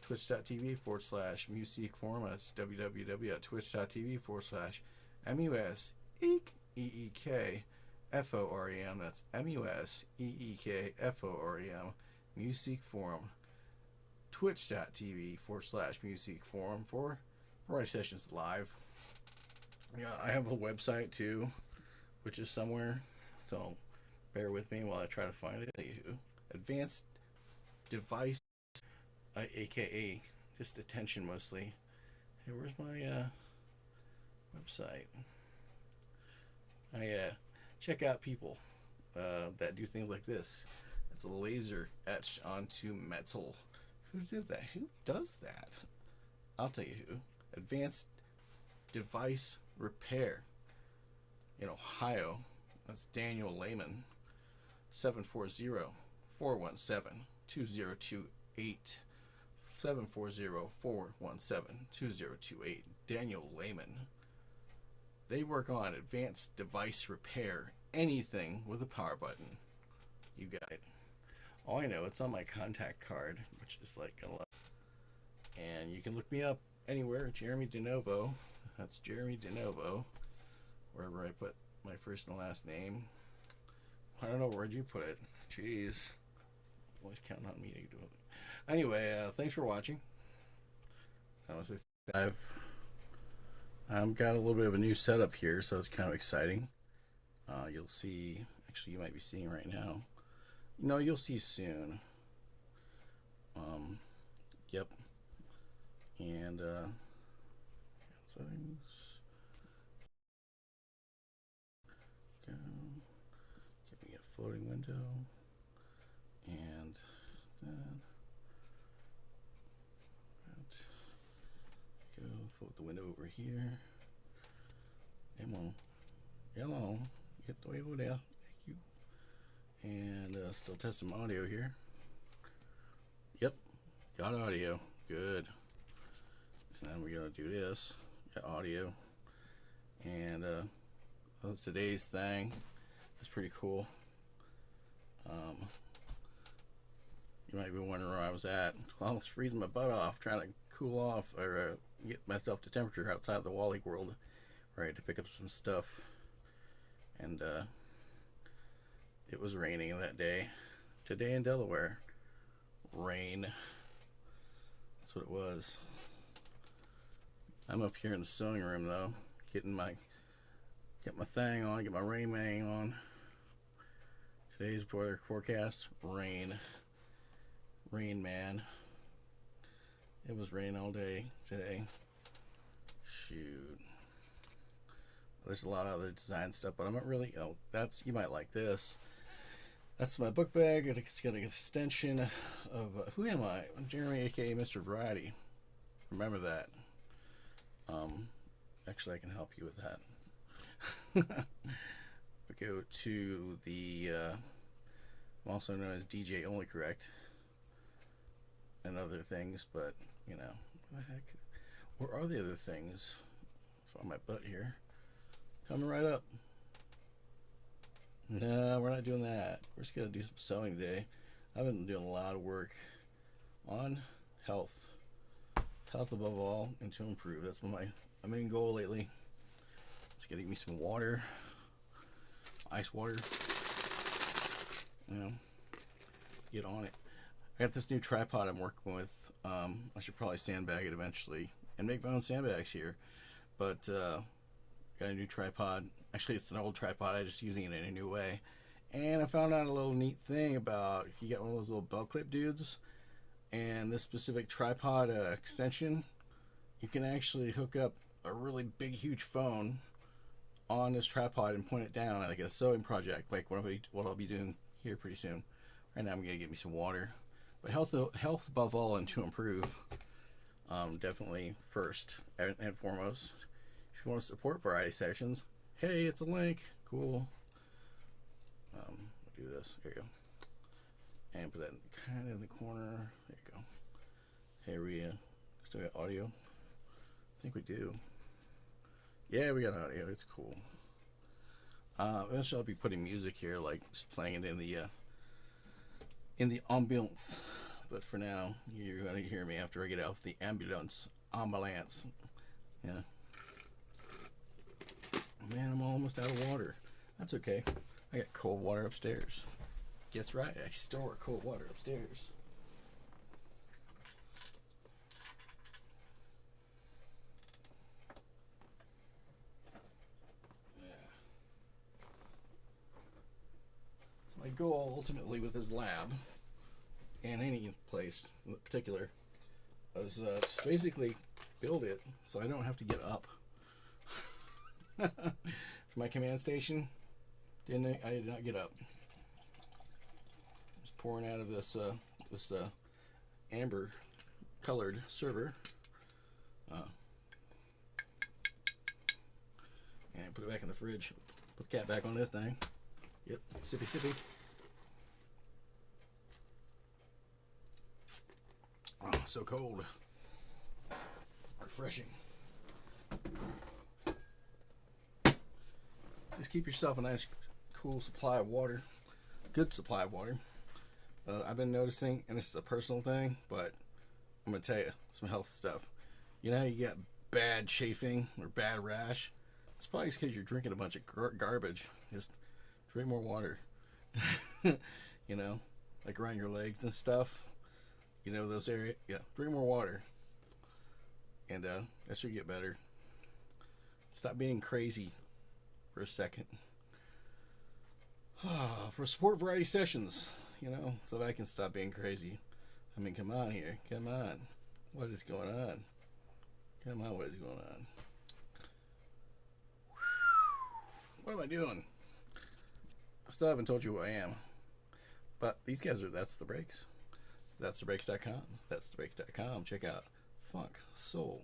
twitch.tv/music forum. That's www.twitch.tv/MUSEEKFOREM. That's MUSEEKFOREM. Music forum. Twitch.tv/music forum for variety sessions live. Yeah, I have a website too, which is somewhere, so bear with me while I try to find it. Advanced device, aka just attention mostly. Hey, where's my website? Check out people that do things like this. It's a laser etched onto metal. Who did that? Who does that? I'll tell you who. Advanced Device Repair in Ohio. That's Daniel Lehman. 740-417-2028. 740-417-2028. Daniel Lehman. They work on advanced device repair. Anything with a power button. You got it. All I know, it's on my contact card, which is like a lot. And you can look me up anywhere. Jeremy DeNovo. That's Jeremy DeNovo. Wherever I put my first and last name. I don't know, where'd you put it? Jeez. Always counting on me to do it. Anyway, thanks for watching. I've got a little bit of a new setup here, so it's kind of exciting. You'll see, actually you might be seeing right now. No, you'll see soon. Yep. And settings. Go. Give me a floating window. And that. Go float the window over here. Come on. Come on. Get the way over there. Thank you. And still testing my audio here. Yep. Got audio. Good. And then we're going to do this. Got audio. And that's today's thing. That's pretty cool. You might be wondering where I was at. Well, I was freezing my butt off trying to cool off or get myself to temperature outside the Wally world, right, to pick up some stuff. And it was raining that day. Today in Delaware, rain. That's what it was. I'm up here in the sewing room though, get my thing on, get my rain man on. Today's weather forecast, rain. Rain man. It was raining all day today. Shoot. There's a lot of other design stuff, but I'm not really, that's, you might like this. That's my book bag. It's got an extension of, who am I? I'm Jeremy, aka Mr. Variety. Remember that. Actually, I can help you with that. We go to the, also known as DJ Only Correct, and other things, but, you know, what the heck? Where are the other things? It's on my butt here. Coming right up. No, we're not doing that. We're just going to do some sewing today. I've been doing a lot of work on health. Health above all, and to improve. That's my main goal lately. It's getting me some water. Ice water. You know, get on it. I got this new tripod I'm working with. I should probably sandbag it eventually and make my own sandbags here. But got a new tripod. Actually, it's an old tripod. I'm just using it in a new way. And I found out a little neat thing about if you get one of those little belt clip dudes and this specific tripod extension, you can actually hook up a really big, huge phone on this tripod and point it down like a sewing project, like what I'll be doing here pretty soon. Right now, I'm gonna get me some water. But health above all, and to improve, definitely first and foremost. If you want to support variety sessions, hey, it's a link. Cool. I'll do this. There you go. And put that kind of in the corner. There you go. Here we still got audio. I think we do. Yeah, we got audio. It's cool. Eventually, I'll be putting music here, like just playing it in the ambience. but for now, you're going to hear me after I get out the ambulance. Yeah. Man, I'm almost out of water. That's okay. I got cold water upstairs. Guess right, I store cold water upstairs. My goal ultimately with this lab and any place in particular is just basically build it so I don't have to get up. For my command station, I did not get up. Just pouring out of this amber colored server, and put it back in the fridge. Put the cap back on this thing. Yep, sippy sippy. Oh, so cold. Refreshing. Just keep yourself a nice, cool supply of water. Good supply of water. I've been noticing, and this is a personal thing, but I'm going to tell you some health stuff. You know, you get bad chafing or bad rash. It's probably because you're drinking a bunch of garbage. Just drink more water. You know, like around your legs and stuff. You know, those areas. Yeah, drink more water. And that should get better. Stop being crazy for a second. For support variety sessions, you know, so that I can stop being crazy. I mean, come on here. Come on. What is going on? Come on, what is going on? What am I doing? I still haven't told you who I am. But these guys are, that's the breaks. That's thebreaks.com. That's thebreaks.com. Check out funk, soul,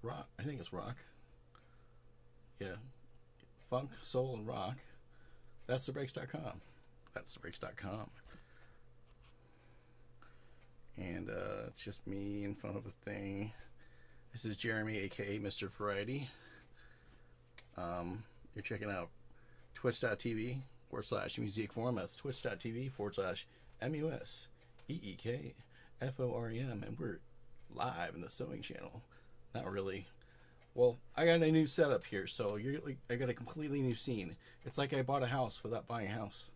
rock. I think it's rock. Yeah. Funk, soul, and rock. That's thebreaks.com. That's thebreaks.com. And it's just me in front of a thing. This is Jeremy, aka Mr. Variety. You're checking out twitch.tv/music forum. That's twitch.tv/MUSEEKFOREM. And we're live in the sewing channel. Not really. Well, I got a new setup here, so I got a completely new scene. It's like I bought a house without buying a house.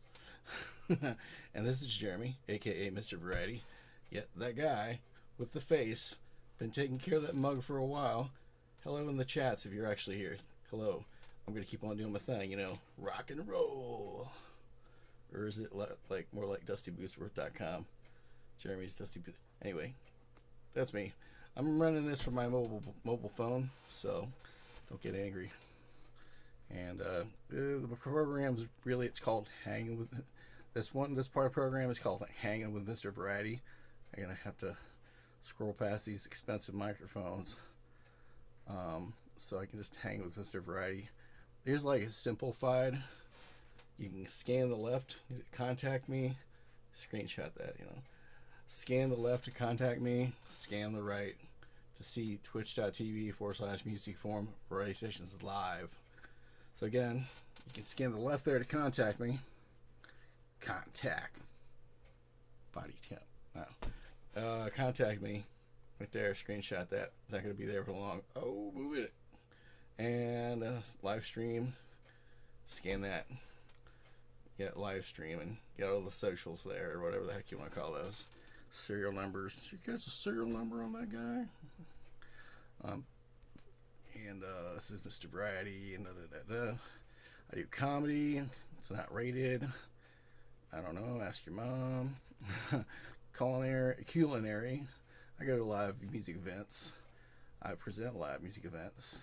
And this is Jeremy, aka Mr. Variety. Yet that guy with the face, been taking care of that mug for a while. Hello in the chats if you're actually here. Hello. I'm gonna keep on doing my thing, you know, rock and roll. Or is it like more like DustyBootsworth.com? Jeremy's Dusty Boots. Anyway, that's me. I'm running this from my mobile phone, so don't get angry. And the program's really, it's called Hanging with this part of the program is called Hanging with Mr. Variety. I'm gonna have to scroll past these expensive microphones, so I can just hang with Mr. Variety. Here's like a simplified. You can scan the left, contact me, screenshot that, you know. Scan the left to contact me, scan the right to see twitch.tv/music forum variety sessions live. So again, you can scan the left there to contact me. Contact. Body tap. Wow. Contact me. Right there, screenshot that. It's not going to be there for long. Oh, move it. And live stream. Scan that. Get live stream and get all the socials there, or whatever the heck you want to call those. Serial numbers. You guys a serial number on that guy? This is Mr. Variety, and I do comedy. It's not rated. I don't know. Ask your mom. Culinary. I go to live music events. I present live music events.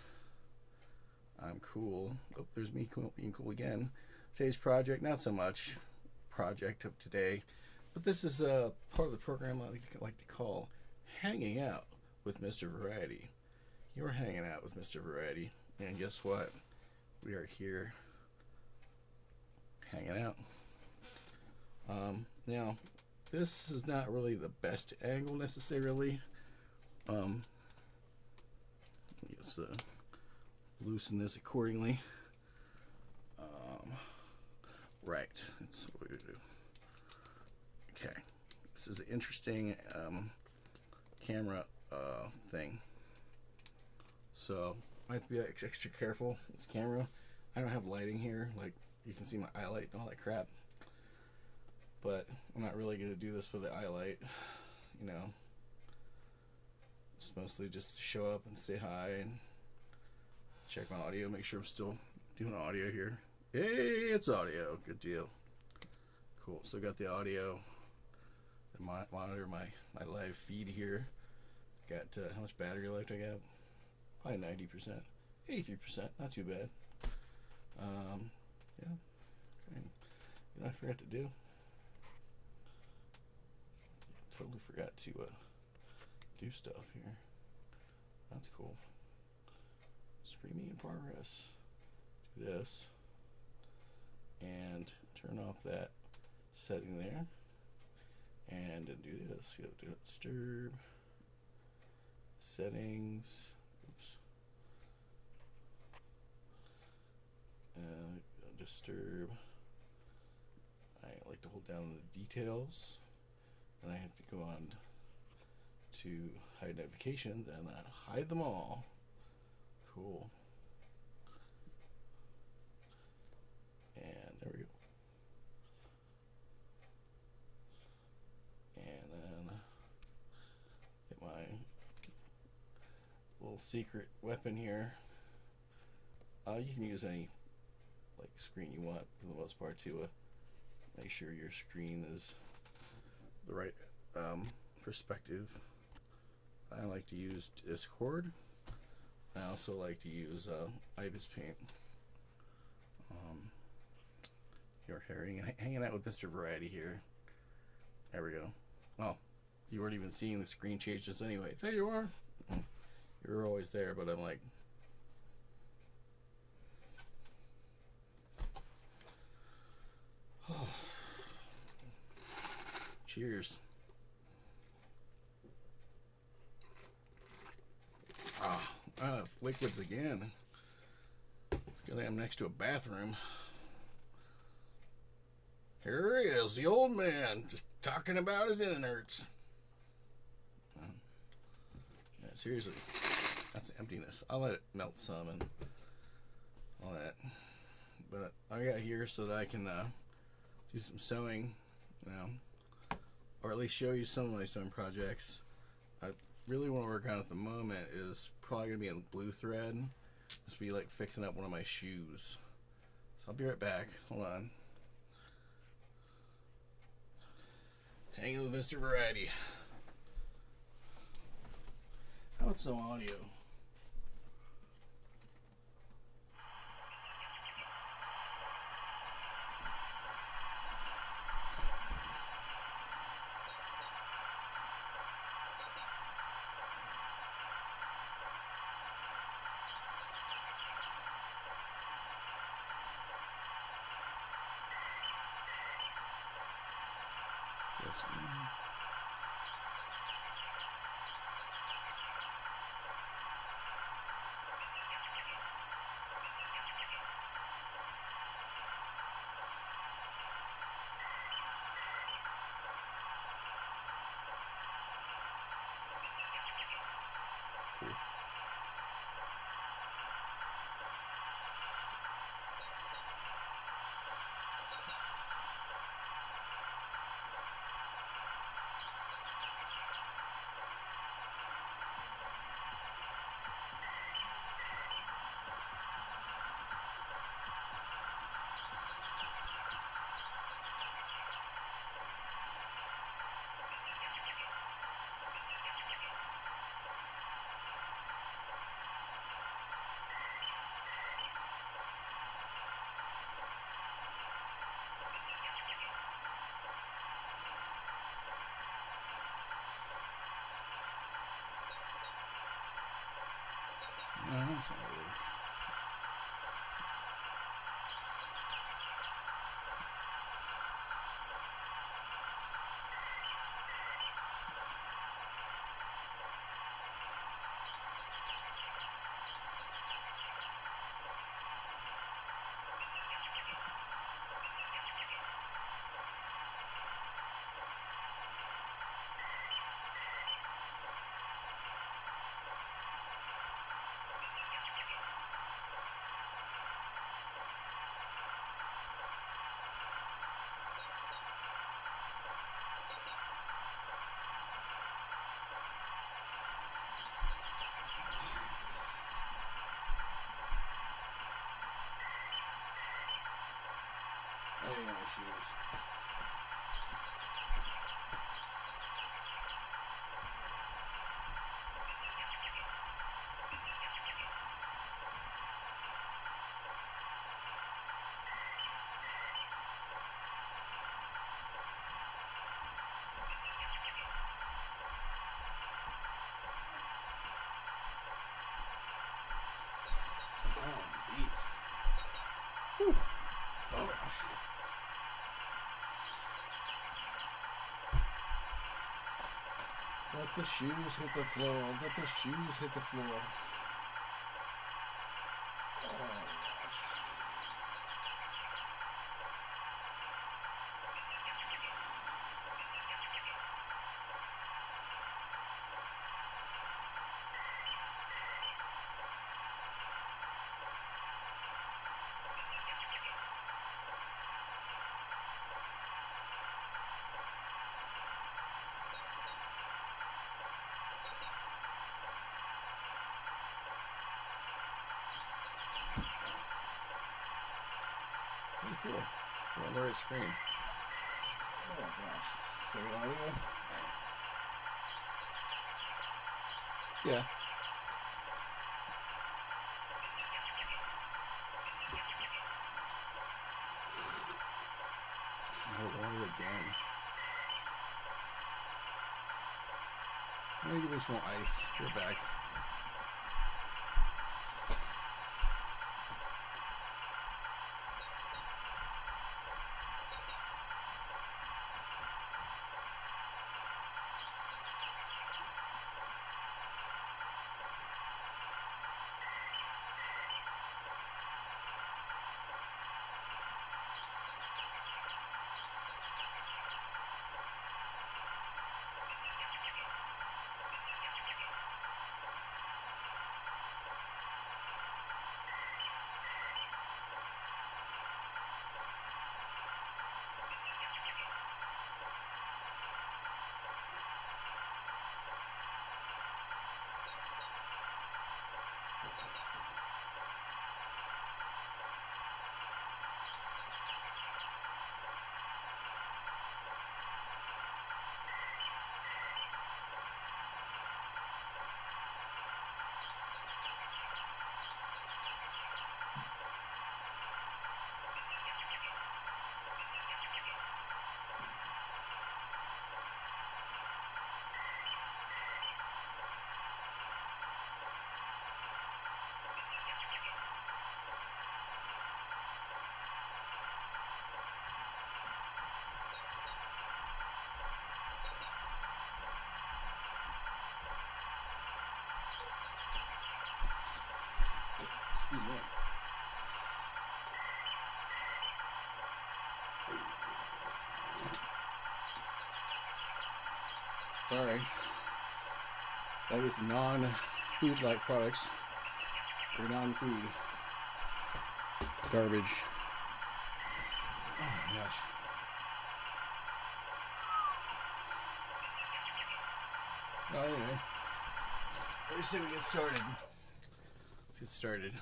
I'm cool. Oh, there's me being cool again. Today's project, not so much project of today, but this is a part of the program I like to call Hanging Out with Mr. Variety. You're hanging out with Mr. Variety, and guess what? We are here hanging out. Now, this is not really the best angle necessarily. Just loosen this accordingly. Right, that's what we do. Okay, is an interesting camera thing. So I have to be extra careful. This camera, I don't have lighting here, like you can see my eye light and all that crap. But I'm not really going to do this for the eye light, you know. It's mostly just to show up and say hi and check my audio, make sure I'm still doing audio here. Hey, it's audio. Good deal. Cool. So I got the audio, monitor my live feed here. Got how much battery life I got? Probably 90%, 83%. Not too bad. Yeah. Okay. You know, I forgot to do. Totally forgot to do stuff here. That's cool. Streaming in progress. Do this and turn off that setting there, and then do this. Go to disturb settings. Oops. Disturb. I like to hold down the details, and I have to go on to hide notifications, and I hide them all. Cool. And there we go. And then get my little secret weapon here. You can use any like screen you want for the most part to make sure your screen is the right perspective. I like to use Discord. I also like to use Ibis Paint. You're hanging out with Mr. Variety here. There we go. Oh, you weren't even seeing the screen changes anyway. There you are. You're always there, but I'm like, oh. Cheers. Liquids again. I'm next to a bathroom. Here he is, the old man, just talking about his innards. Yeah, seriously, that's emptiness. I'll let it melt some and all that. But I got here so that I can do some sewing, you know, or at least show you some of my sewing projects. I really want to work on at the moment is probably going to be in blue thread. Just be like fixing up one of my shoes. So I'll be right back. Hold on. Hanging with Mr. Variety. How about some audio? This one. Cool. No, that's not really. shoes. Beats. Whew. Oh gosh. Let the shoes hit the floor. Let the shoes hit the floor. Oh gosh. Pretty cool. We're on the right screen. Oh gosh. Favorite audio? Yeah. Hold on again. I'm gonna give me some more ice. We're back. Excuse me. Sorry. That is non-food like products. Or non-food. Garbage. Oh my gosh. Well, anyway. What do you say we get started? Let's get started.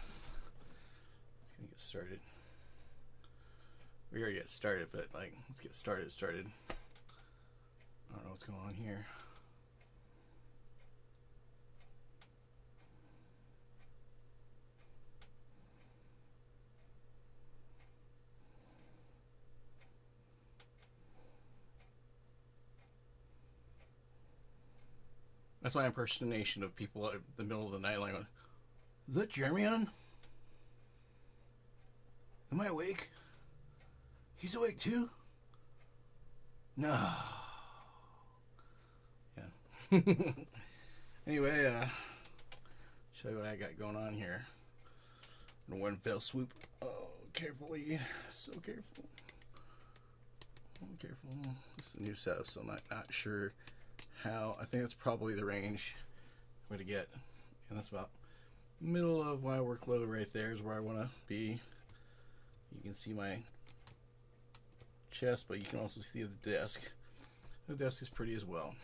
We already got started, but like, let's get started. I don't know what's going on here. That's my impersonation of people at the middle of the night, like, is that Jeremy on? Am I awake? He's awake too? No. Yeah. Anyway, show you what I got going on here. In one fell swoop. Oh, carefully. So careful. Oh, careful. It's a new setup, so I'm not sure how. I think that's probably the range I'm going to get. And that's about middle of my workload right there is where I want to be. You can see my chest, but you can also see the desk. The desk is pretty as well.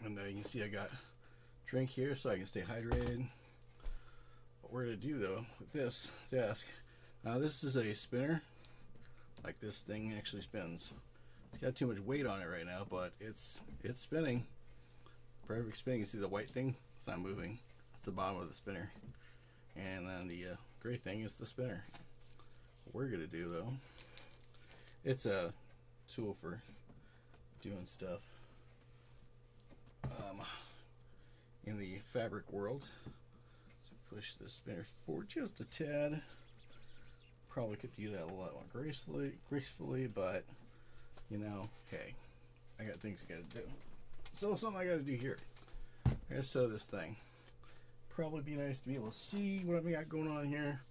And you can see I got drink here so I can stay hydrated. What we're going to do though with this desk, now this is a spinner. Like this thing actually spins. It's got too much weight on it right now, but it's spinning. Perfect spinning. You see the white thing? It's not moving. That's the bottom of the spinner. And then the gray thing is the spinner. What we're gonna do though, it's a tool for doing stuff in the fabric world. So push the spinner forward just a tad. Probably could do that a lot more gracefully, but you know, hey, I got things I gotta do. So something I gotta do here. I gotta sew this thing. Probably be nice to be able to see what I got going on here.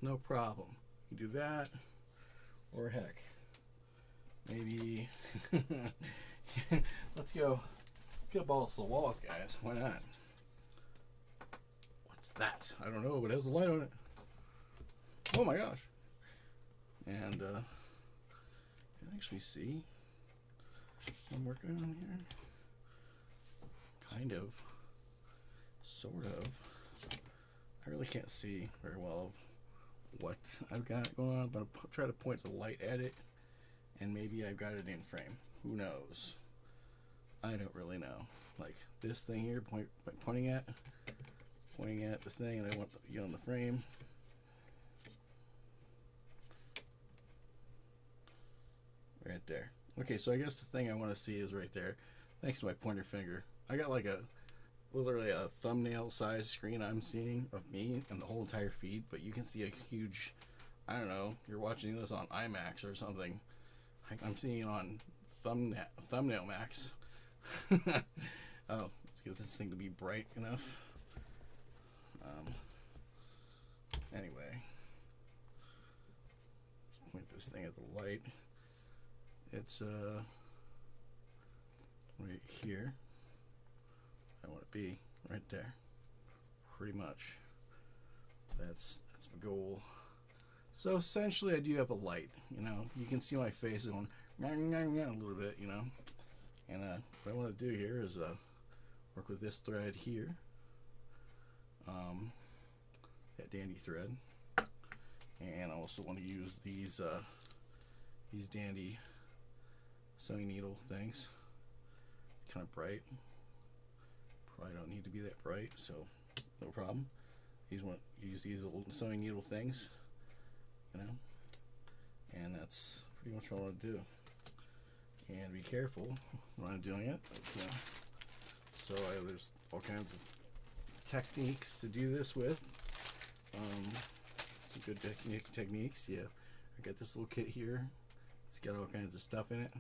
No problem. You can do that, or heck, maybe let's go balls to the walls, guys. Why not? What's that? I don't know, but it has a light on it. Oh my gosh! And you can actually see what I'm working on here. Kind of, sort of. I really can't see very well what I've got going on, but I'll try to point the light at it, and maybe I've got it in frame. Who knows? I don't really know. Like this thing here, pointing at the thing, and I want to get on the frame. Right there. Okay, so I guess the thing I want to see is right there. Thanks to my pointer finger. I got like literally a thumbnail size screen I'm seeing of me and the whole entire feed, but you can see a huge, I don't know, you're watching this on IMAX or something. I'm seeing it on thumbnail max. Oh, let's get this thing to be bright enough. Anyway, let's point this thing at the light. It's right here. I want it to be right there. Pretty much. That's my goal. So essentially, I do have a light. You know, you can see my face going a little bit. You know, and what I want to do here is work with this thread here. That dandy thread, and I also want to use these dandy sewing needle things. Kind of bright. Probably don't need to be that bright, so no problem. Use these little sewing needle things, you know, and that's pretty much what I want to do. And be careful when I'm doing it. So there's all kinds of techniques to do this with. Some good techniques. Yeah, I got this little kit here. It's got all kinds of stuff in it,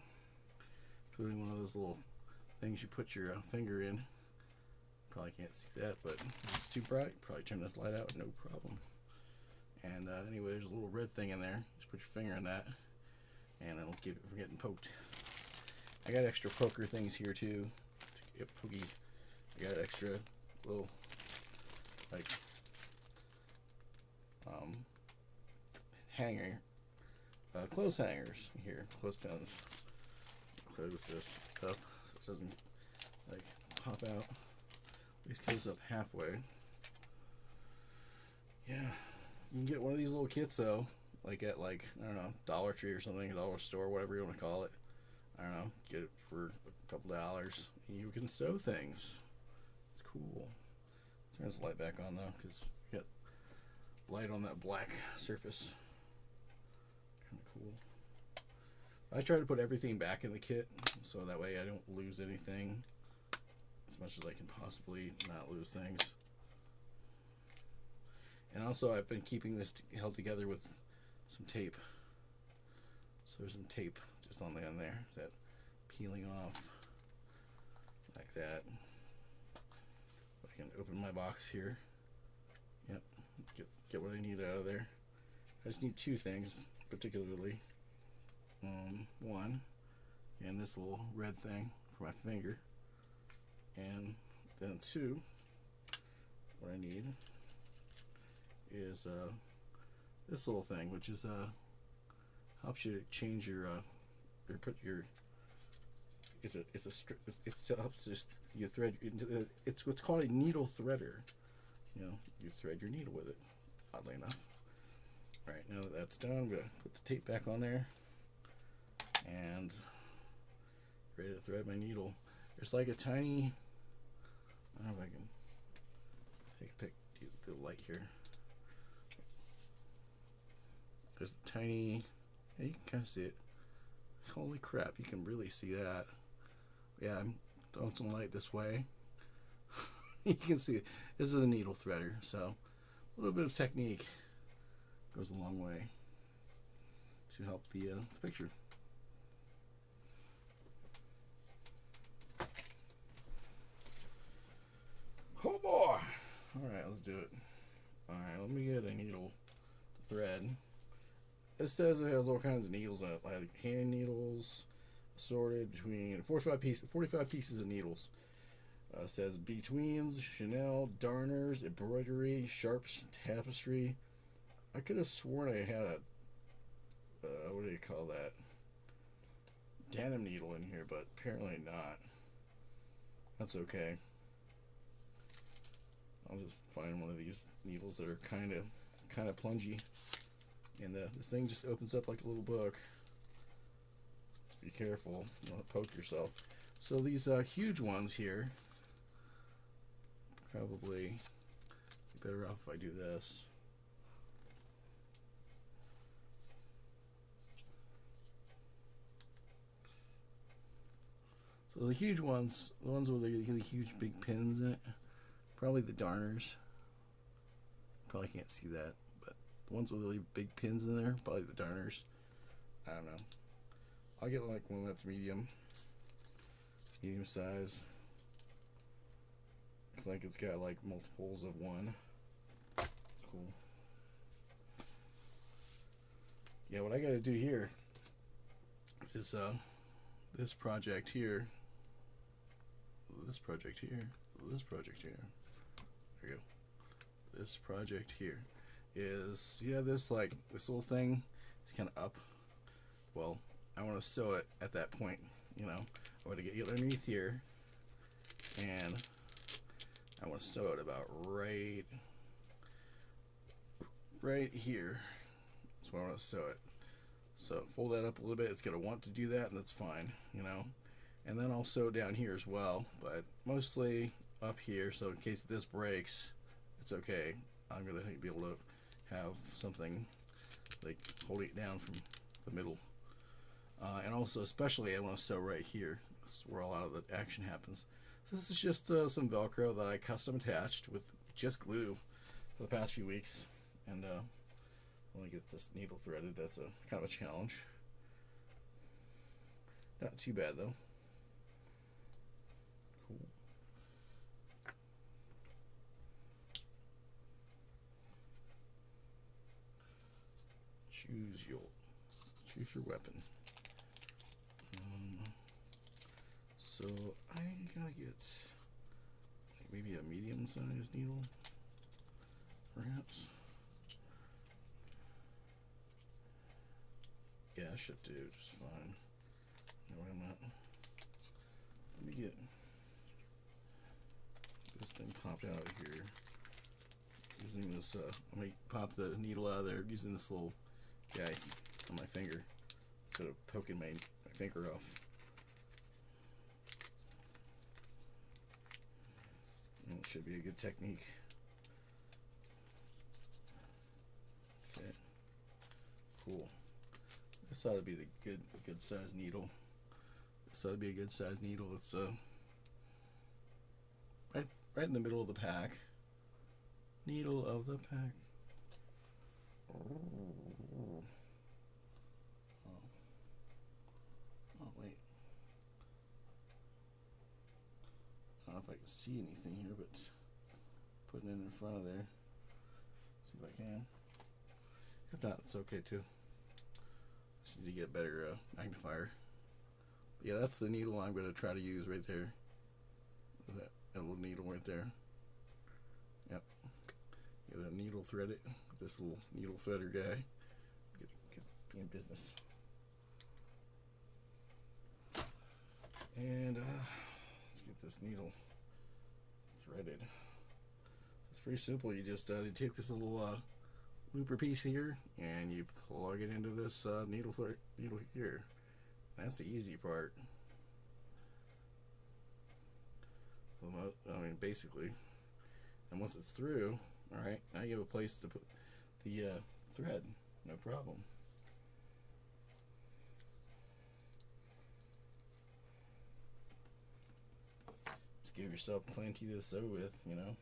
including one of those little things you put your finger in. Probably can't see that, but if it's too bright, probably turn this light out, no problem. And anyway, there's a little red thing in there. Just put your finger in that, and it'll keep it from getting poked. I got extra poker things here too. To get pokey. I got extra little like hanger, clothes hangers here, clothespins. Close this up so it doesn't like pop out. At least close up halfway. Yeah, you can get one of these little kits though, like at like, I don't know, Dollar Tree or something, dollar store, whatever you want to call it. I don't know, get it for a couple $. You can sew things. It's cool. Turn this light back on though, because you got light on that black surface. Kind of cool. I try to put everything back in the kit, so that way I don't lose anything, as much as I can possibly not lose things. And also I've been keeping this held together with some tape. So there's some tape just on the end there, that peeling off like that. I can open my box here. Yep, get what I need out of there. I just need two things particularly. One, and this little red thing for my finger, and then two, what I need is this little thing, which is helps you change your put your it helps just you thread. It's what's called a needle threader. You know, you thread your needle with it. Oddly enough. All right, now that that's done, I'm gonna put the tape back on there. and ready to thread my needle. There's like a tiny, I don't know if I can pick the light here. There's a tiny, yeah, you can kind of see it. Holy crap, you can really see that. Yeah, I'm throwing some light this way. You can see it. This is a needle threader, so a little bit of technique goes a long way to help the picture. Oh boy! Alright, let's do it. Alright, let me get a needle to thread. It says it has all kinds of needles on it, like hand needles, assorted between 45 pieces of needles. Says betweens, Chanel, darners, embroidery, sharps, tapestry. I could have sworn I had a what do you call that? Denim needle in here, but apparently not. That's okay. I'll just find one of these needles that are kind of plungy, and this thing just opens up like a little book. Just be careful, don't poke yourself. So these huge ones here, probably be better off if I do this. So the huge ones, the ones with the huge big pins in it, probably the darners. Probably can't see that, but the ones with really big pins in there, probably the darners. I don't know. I'll get like one that's medium size. Looks like it's got like multiples of one. It's cool. Yeah, what I gotta do here is this project here, this project here, this project here. There you go. This project here is, yeah, this little thing is kind of up. Well, I want to sew it at that point. You know, I want to get underneath here, and I want to sew it about right here. That's where I want to sew it. So fold that up a little bit. It's gonna want to do that, and that's fine, you know. And then I'll sew down here as well, but mostly up here, so in case this breaks, it's okay. I'm gonna be able to have something like holding it down from the middle. And also, especially, I want to sew right here. This is where a lot of the action happens. So this is just some Velcro that I custom attached with just glue for the past few weeks, and when I get this needle threaded, that's a kind of a challenge. Not too bad though. Cool. Choose your weapon. So I gotta get maybe a medium-sized needle, perhaps. Yeah, I should do just fine. No, I'm not. Let me get this thing popped out of here. Using this, let me pop the needle out of there using this little guy on my finger instead of poking my finger off. And it should be a good technique. Okay, cool. This ought to be the good size needle. This ought to be a good size needle. It's right in the middle of the pack. Needle of the pack. Oh wait. I don't know if I can see anything here, but putting it in front of there. See if I can. If not, it's okay too. Just need to get a better magnifier. But yeah, that's the needle I'm going to try to use right there. That little needle right there. Yep. Get a needle thread it with this little needle threader guy. Be in business. And let's get this needle threaded. It's pretty simple. You just you take this little looper piece here and you plug it into this needle here, That's the easy part. I mean, basically. And once it's through, alright, now you have a place to put the thread. No problem. Just give yourself plenty to sew with, you know.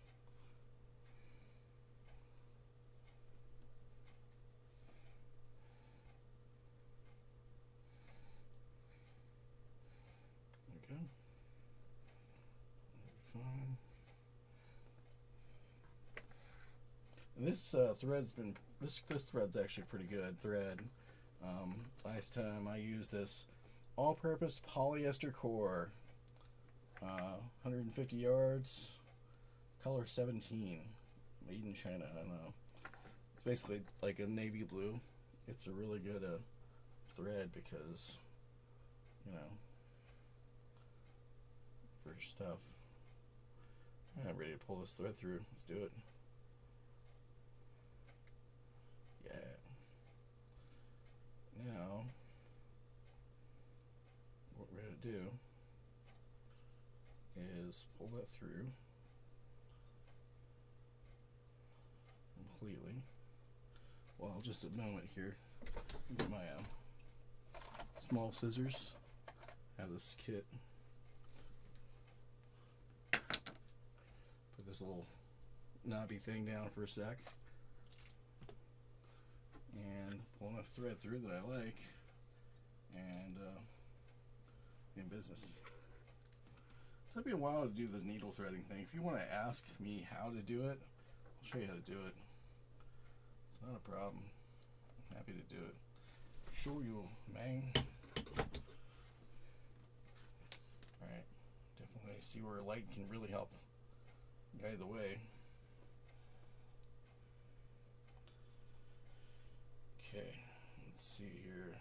There we go. Fine. And this this thread's actually pretty good thread. Last time I used this all-purpose polyester core, 150 yards, color 17, made in China. I don't know. It's basically like a navy blue. It's a really good thread because, you know, for stuff. I'm ready to pull this thread through. Let's do it. Yeah. Now, what we're going to do is pull that through completely. Well, just a moment here. Get my small scissors out of this kit. Put this little knobby thing down for a sec. And pull enough thread through that I like, and in business. It's taking me a while to do this needle threading thing. If you want to ask me how to do it, I'll show you how to do it. It's not a problem. I'm happy to do it. Show you, man. Alright, definitely see where light can really help guide the way. Okay, let's see here.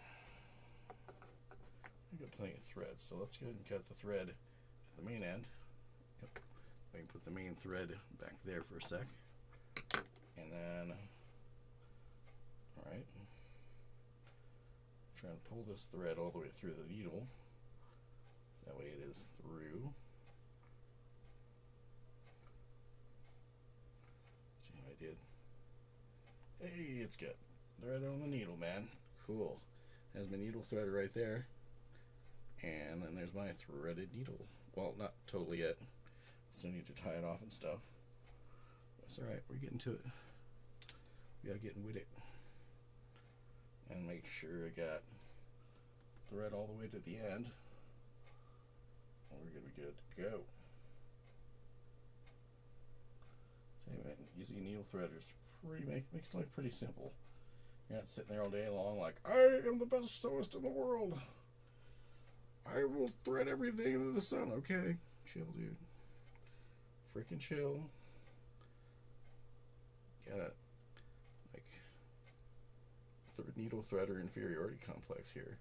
I've got plenty of thread, so let's go ahead and cut the thread at the main end. Yep. I can put the main thread back there for a sec. And then, alright, try and pull this thread all the way through the needle. So that way it is through. See how I did? Hey, it's good. Thread on the needle, man. Cool. There's my needle thread right there. And then there's my threaded needle. Well, not totally yet. Still need to tie it off and stuff. That's alright, we're getting to it. We gotta get with it. And make sure I got thread all the way to the end. And we're gonna be good to go. Tell you what, using a needle threader is makes life pretty simple. You're not sitting there all day long like, I am the best sewist in the world. I will thread everything into the sun. Okay, chill, dude. Freaking chill. Gotta, like, needle threader inferiority complex here.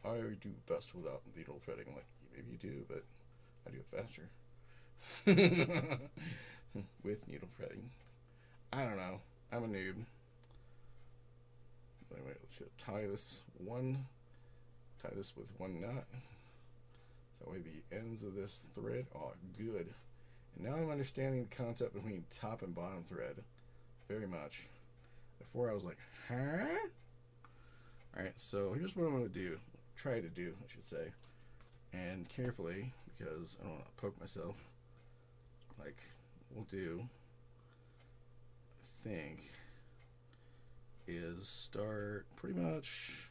I do best without needle threading. Like, maybe you do, but I do it faster. With needle threading. I don't know. I'm a noob. Anyway, let's tie this with one knot. That way the ends of this thread are good. And now I'm understanding the concept between top and bottom thread very much. Before I was like, huh? Alright, so here's what I'm going to do. Try to do, I should say. And carefully, because I don't want to poke myself. Like, we'll do, I think, is start pretty much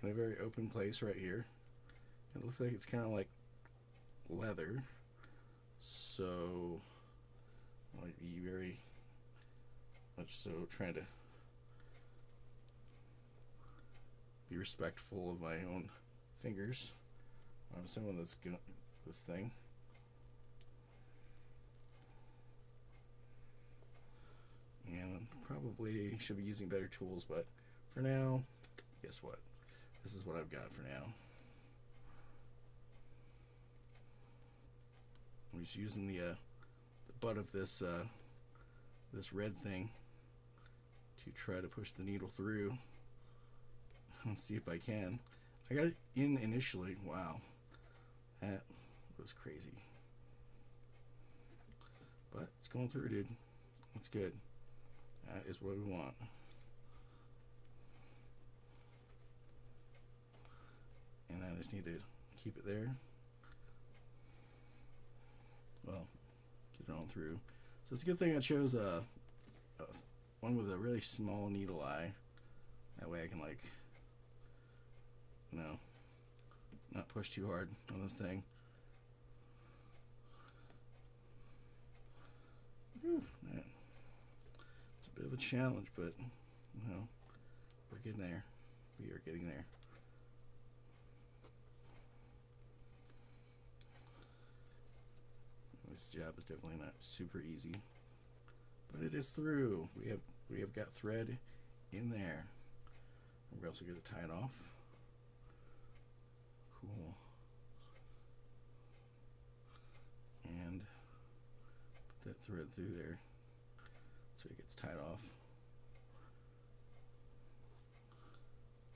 in a very open place right here. It looks like it's kind of like leather, so I might be very much so trying to be respectful of my own fingers. I'm sewing this thing. And probably should be using better tools, but for now, guess what? This is what I've got for now. I'm just using the butt of this this red thing to try to push the needle through and see if I can. I got it in initially. Wow, that was crazy. But it's going through, dude. That's good. That is what we want. And I just need to keep it there. Well, get it on through. So it's a good thing I chose a one with a really small needle eye. That way I can, like, you know, not push too hard on this thing. Whew, man. It's a bit of a challenge, but, you know, we're getting there. We are getting there. This job is definitely not super easy, but it is through. We have got thread in there. We're also going to tie it off. Cool. And put that thread through there so it gets tied off.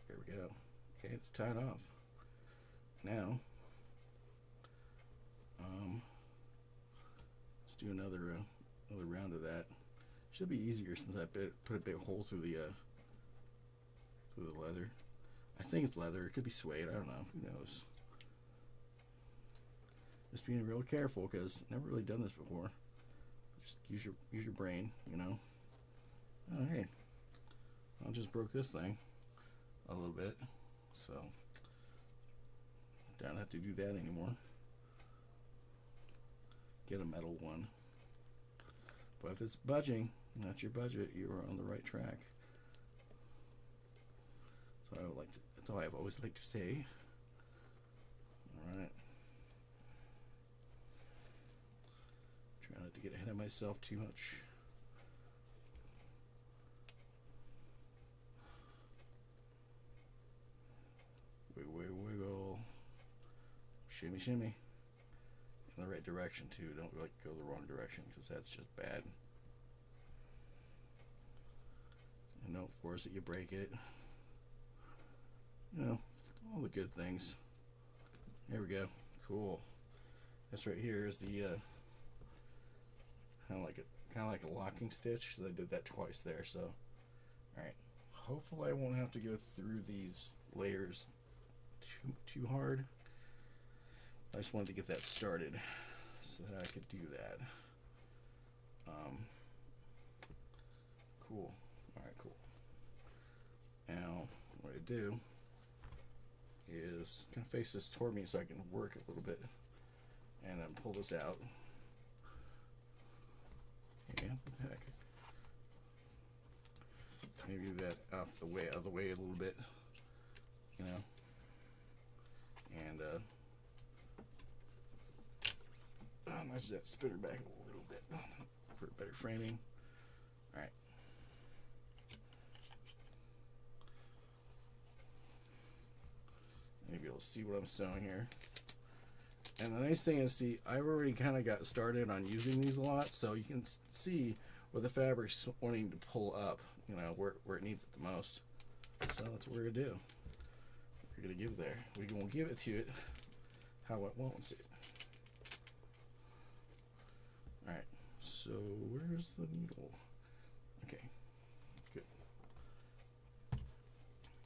There we go. Okay, it's tied off. Now, let's do another round of that. Should be easier since I put a big hole through the leather. I think it's leather. It could be suede. I don't know. Who knows? Just being real careful because I've never really done this before. Just use your brain, you know. Oh hey, I just broke this thing a little bit, so don't have to do that anymore. Get a metal one. But if it's budging, not your budget, you are on the right track. So I would like to, that's all I've always liked to say. Alright. Try not to get ahead of myself too much. Wiggle. Shimmy, shimmy. In the right direction too. Don't like go the wrong direction because that's just bad. And don't force it, you break it. You know, all the good things. There we go. Cool. This right here is the kind of like a locking stitch because I did that twice there. So, all right. Hopefully, I won't have to go through these layers too hard. I just wanted to get that started so that I could do that. Cool. All right, cool. Now, what I do is kind of face this toward me so I can work a little bit, and then pull this out. Yeah, what the heck? Maybe that out of the way a little bit, you know, and nudge that spinner back a little bit for better framing. All right. Maybe you'll see what I'm sewing here. And the nice thing is, see, I've already kind of got started on using these a lot, so you can see where the fabric's wanting to pull up, you know, where it needs it the most. So that's what we're going to do. We're going to give there. We're going to give it to it how it wants it. Alright, so where's the needle? Okay, good.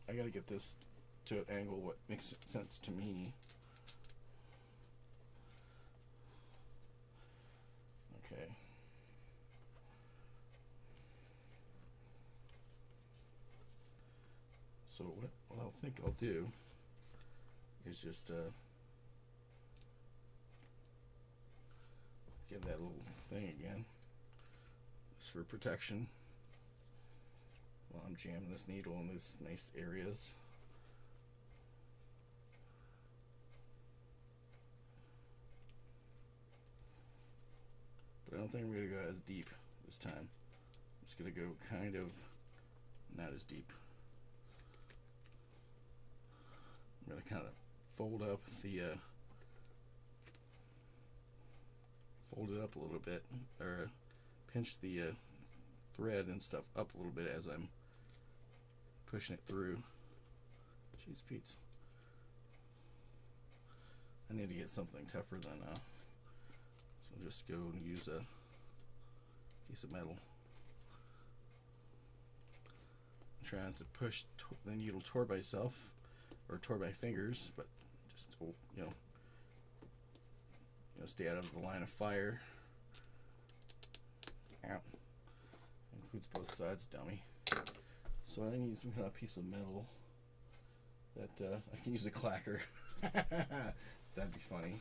I got to get this to an angle what makes sense to me. Okay. So what I think I'll do is just give that little thing again. This for protection while I'm jamming this needle in these nice areas. But I don't think I'm going to go as deep this time. I'm just going to go kind of not as deep. I'm going to kind of fold up the fold it up a little bit, or pinch the thread and stuff up a little bit as I'm pushing it through. Jeez Pete's. I need to get something tougher than so I'll just go and use a piece of metal. I'm trying to push the needle toward myself or toward my fingers, but just stay out of the line of fire. Ow. Includes both sides, dummy. So I need some kind of piece of metal that I can use a clacker. That'd be funny.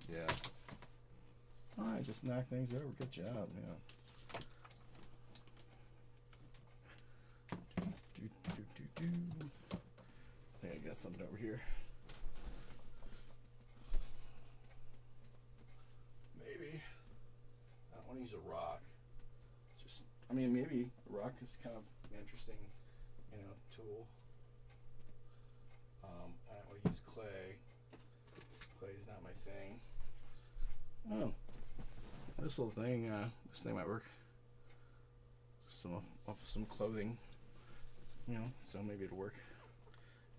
Yeah. Oh, I just knocked things over. Good job. Yeah. I think I got something over here. Maybe. I don't want to use a rock. Just, I mean, maybe a rock is kind of an interesting, tool. I don't want to use clay. Clay's not my thing. Oh, this little thing, this thing might work. Just some clothing, so maybe it'll work.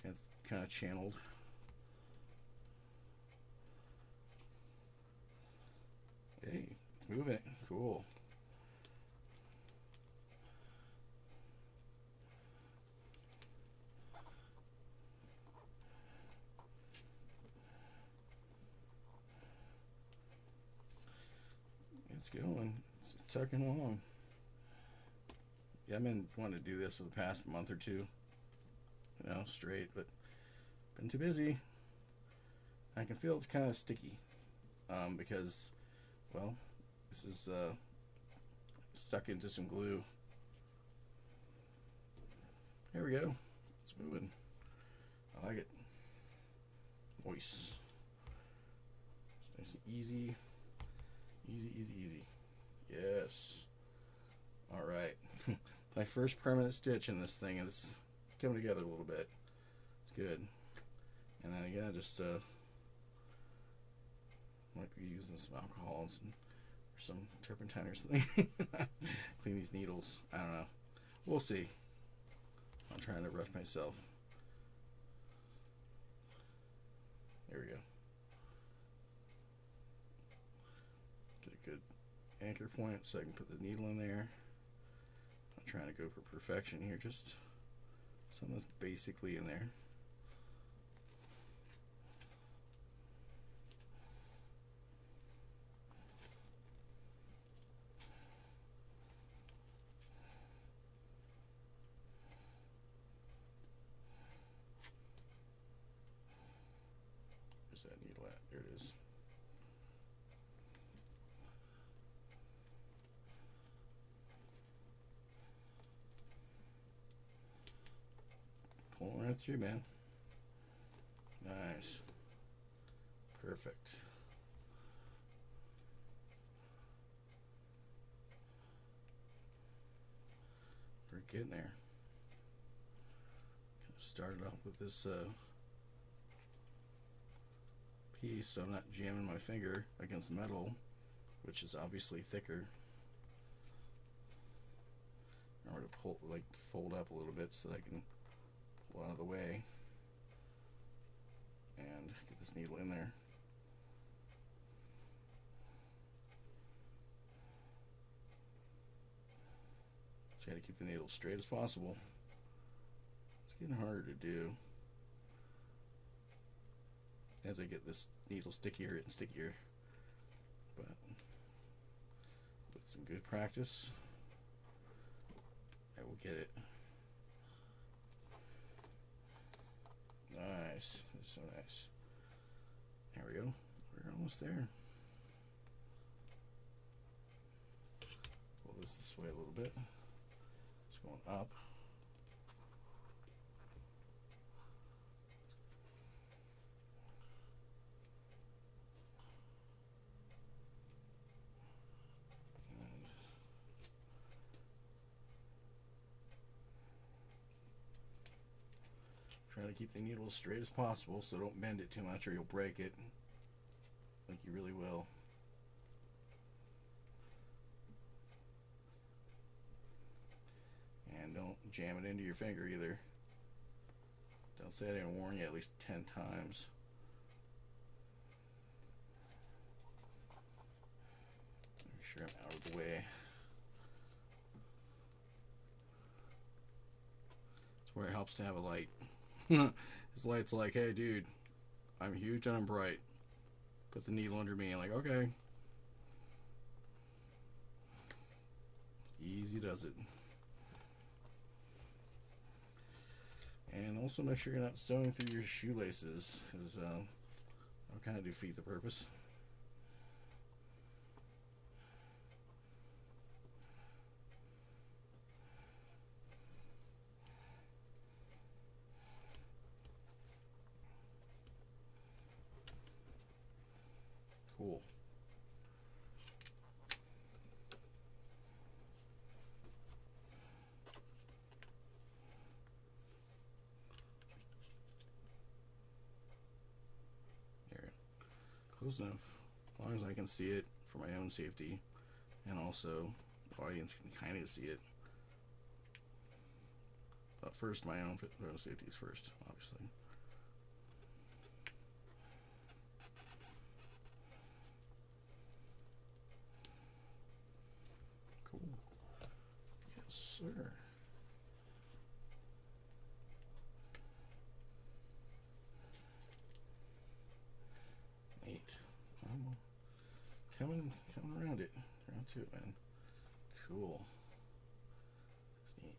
And it's kind of channeled. Hey, it's moving. Cool. It's going. It's tucking along. Yeah, I've been wanting to do this for the past month or two, straight, but been too busy. I can feel it's kind of sticky, because, well, this is stuck into some glue. There we go. It's moving. I like it. Moist. It's nice and easy. Easy, easy, easy. Yes. All right. My first permanent stitch in this thing, and it's coming together a little bit. It's good. And then again, just might be using some alcohol and some turpentine or something. Clean these needles. I don't know. We'll see. I'm trying to rush myself. There we go. Get a good anchor point so I can put the needle in there. I'm trying to go for perfection here, just something that's basically in there. Where's that needle at? There it is. Pulling right through, man. Nice. Perfect. We're getting there. Started off with this piece, so I'm not jamming my finger against metal, which is obviously thicker. Remember to pull, fold up a little bit so that I can pull out of the way and get this needle in there. Try to keep the needle straight as possible. It's getting harder to do as I get this needle stickier and stickier, but with some good practice I will get it. Nice. That's so nice. There we go. We're almost there. Pull this way a little bit. It's going up. Try to keep the needle as straight as possible, so don't bend it too much or you'll break it, like you really will. And don't jam it into your finger either. Don't say I didn't warn you at least 10 times. sure I'm out of the way. It's where it helps to have a light. This light's like, hey dude, I'm huge and I'm bright. Put the needle under me. I'm like, okay. Easy does it. And also make sure you're not sewing through your shoelaces, because that'll kind of defeat the purpose. Cool. There. Close enough. As long as I can see it for my own safety, and also the audience can kind of see it. But first, my own safety is first, obviously. Cool. Yes, sir. Neat. I'm coming around it. Around to it, man. Cool. That's neat.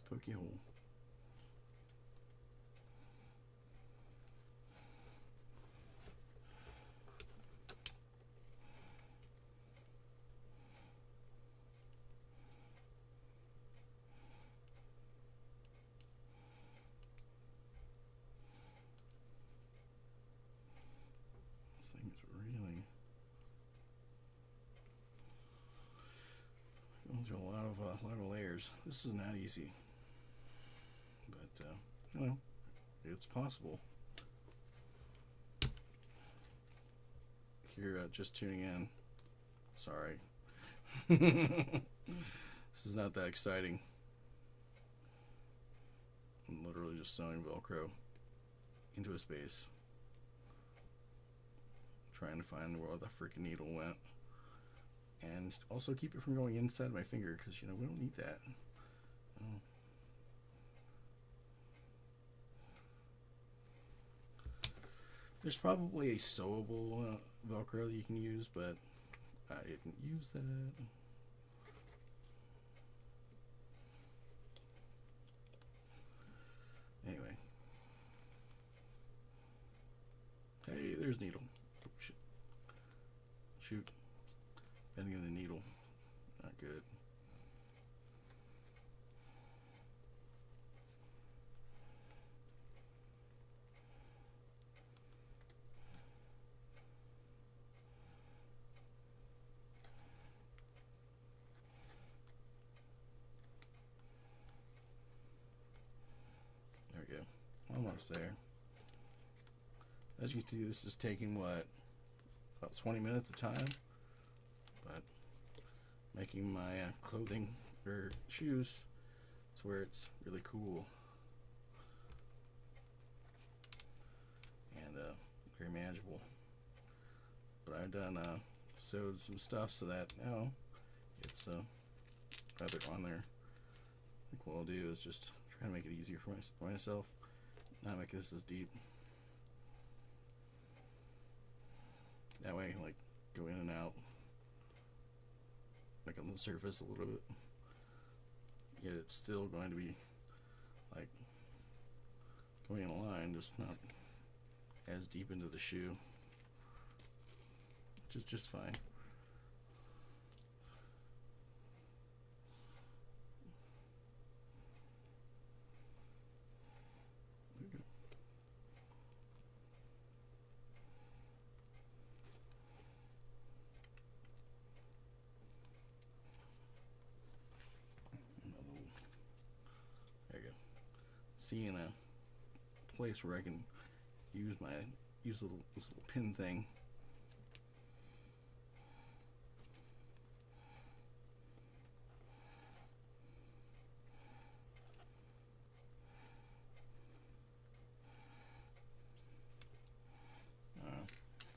Pokey hole. This thing is really going through a lot of layers. This is not easy. But, you know, it's possible. If you're just tuning in, sorry. This is not that exciting. I'm literally just sewing Velcro into a space, trying to find where the freaking needle went, and also keep it from going inside my finger, because, you know, we don't need that. Oh. There's probably a sewable Velcro that you can use, but I didn't use that. Anyway. Hey, there's needle. Oh, shit. Shoot. Bending the needle. Not good. There we go. Almost there. As you can see, this is taking what, about 20 minutes of time, but making my clothing or shoes is where it's really cool and very manageable. But I've done sewed some stuff so that now it's rather on there. I think what I'll do is just try to make it easier for myself, not make this as deep. That way, like, go in and out, like on the surface a little bit. Yet it's still going to be like going in a line, just not as deep into the shoe, which is just fine. seeing a place where I can use this little pin thing.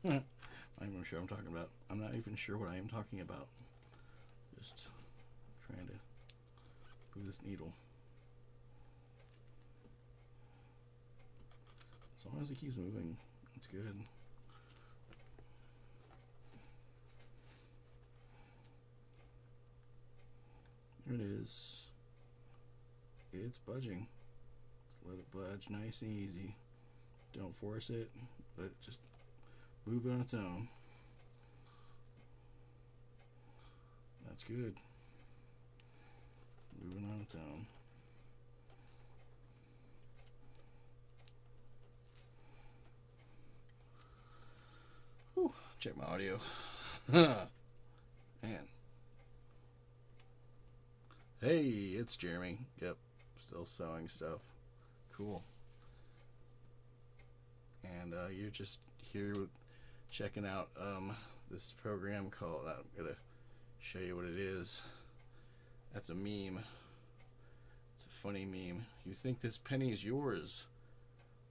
I'm not even sure what I'm talking about. I'm not even sure what I am talking about. Just trying to move this needle. As long as it keeps moving, it's good. There it is. It's budging. Just let it budge nice and easy. Don't force it, let it just move on its own. That's good. Moving on its own. Whew, check my audio. Man. Hey, it's Jeremy. Yep, still sewing stuff. Cool. And you're just here checking out this program called, I'm gonna show you what it is. That's a meme. It's a funny meme. You think this penny is yours?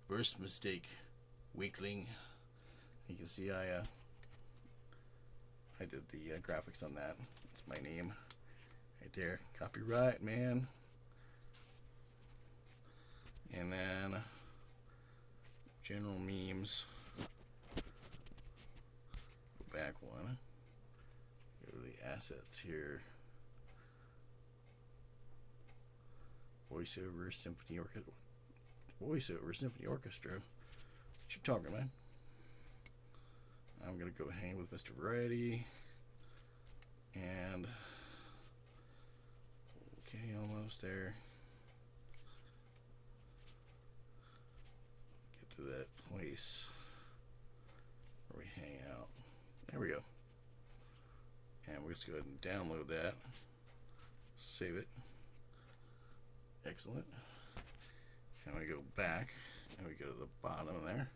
First mistake, weakling. You can see I did the graphics on that. That's my name right there. Copyright, man. And then general memes. Go back one. Go to the assets here. Voiceover Symphony Orchestra. Voiceover Symphony Orchestra. What you talking, man? I'm gonna go hang with Mr. Variety. And okay, almost there. Get to that place where we hang out. There we go. And we'll just go ahead and download that. Save it. Excellent. And we go back and we go to the bottom there.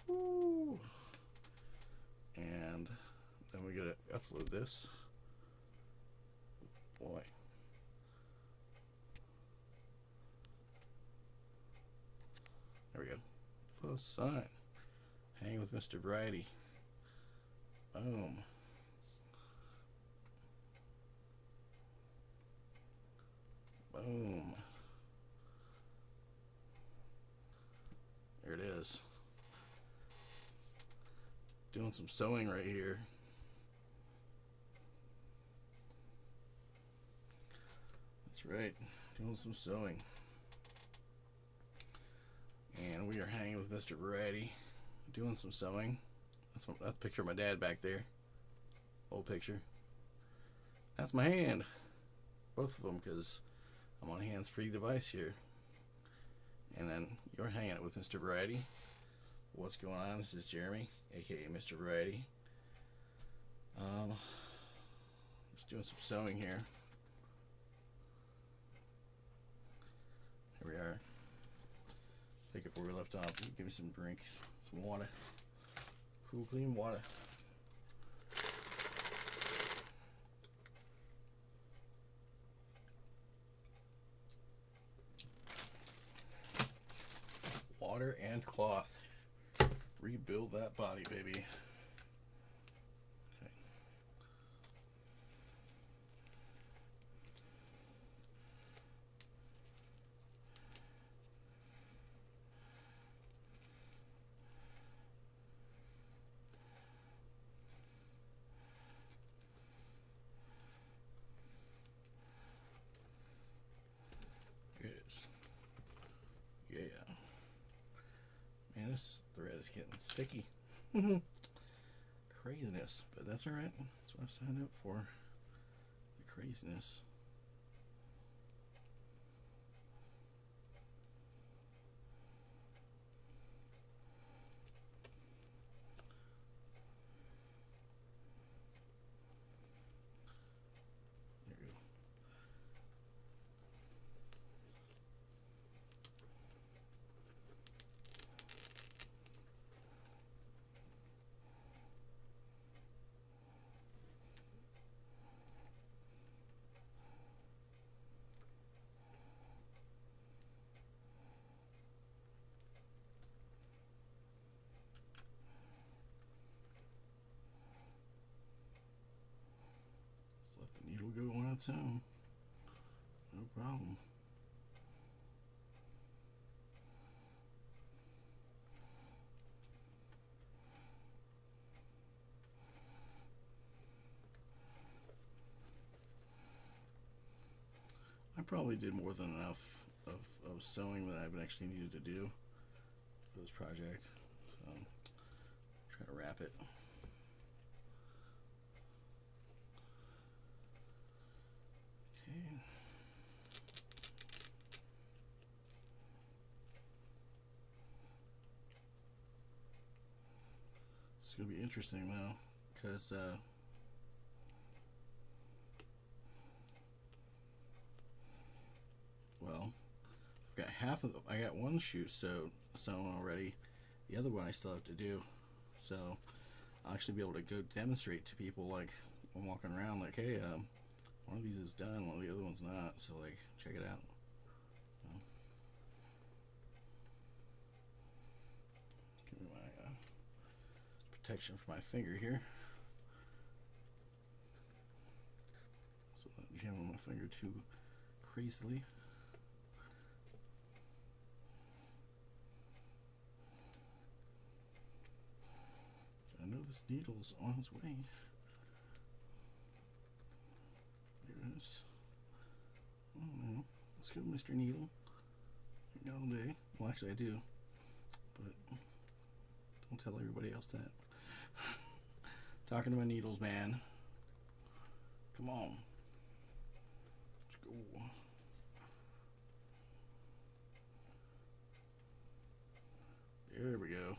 Woo. And then we gotta upload this. Boy. There we go. Plus sign. Hang with Mr. Variety. Boom. Boom. There it is. Doing some sewing right here. That's right. Doing some sewing. And we are hanging with Mr. Variety. Doing some sewing. That's a picture of my dad back there. Old picture. That's my hand. Both of them, because I'm on a hands-free device here. And then you're hanging it with Mr. Variety. What's going on? This is Jeremy, aka Mr. Variety. Just doing some sewing here. Here we are. Pick up where we left off. Give me some drinks, some water. Cool, clean water. Water and cloth. Rebuild that body, baby. Okay. Here it is. Yeah. Man, this thread is getting sticky. Craziness, but that's alright. That's what I signed up for. The craziness. There we go. It'll go on its own. No problem. I probably did more than enough of sewing that I've actually needed to do for this project. So try to wrap it. Okay. It's gonna be interesting now, because well, I've got half of them. I got one shoe sewn already. The other one I still have to do. So I'll actually be able to go demonstrate to people, like when walking around, like, hey, one of these is done, one of the other one's not. So like, check it out. Give me my protection for my finger here, so not jam on my finger too crazily. I know this needle's on its way. There it is. Oh no. Let's go, Mr. Needle. Not all day. Well, actually I do, but don't tell everybody else that. Talking to my needles, man. Come on. Let's go. There we go.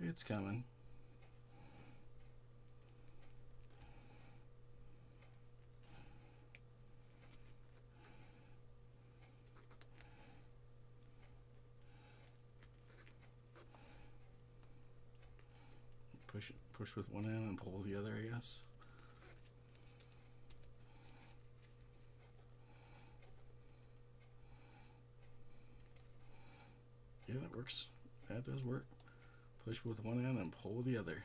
It's coming. Push with one end and pull with the other, I guess. Yeah, that works. That does work. Push with one end and pull with the other.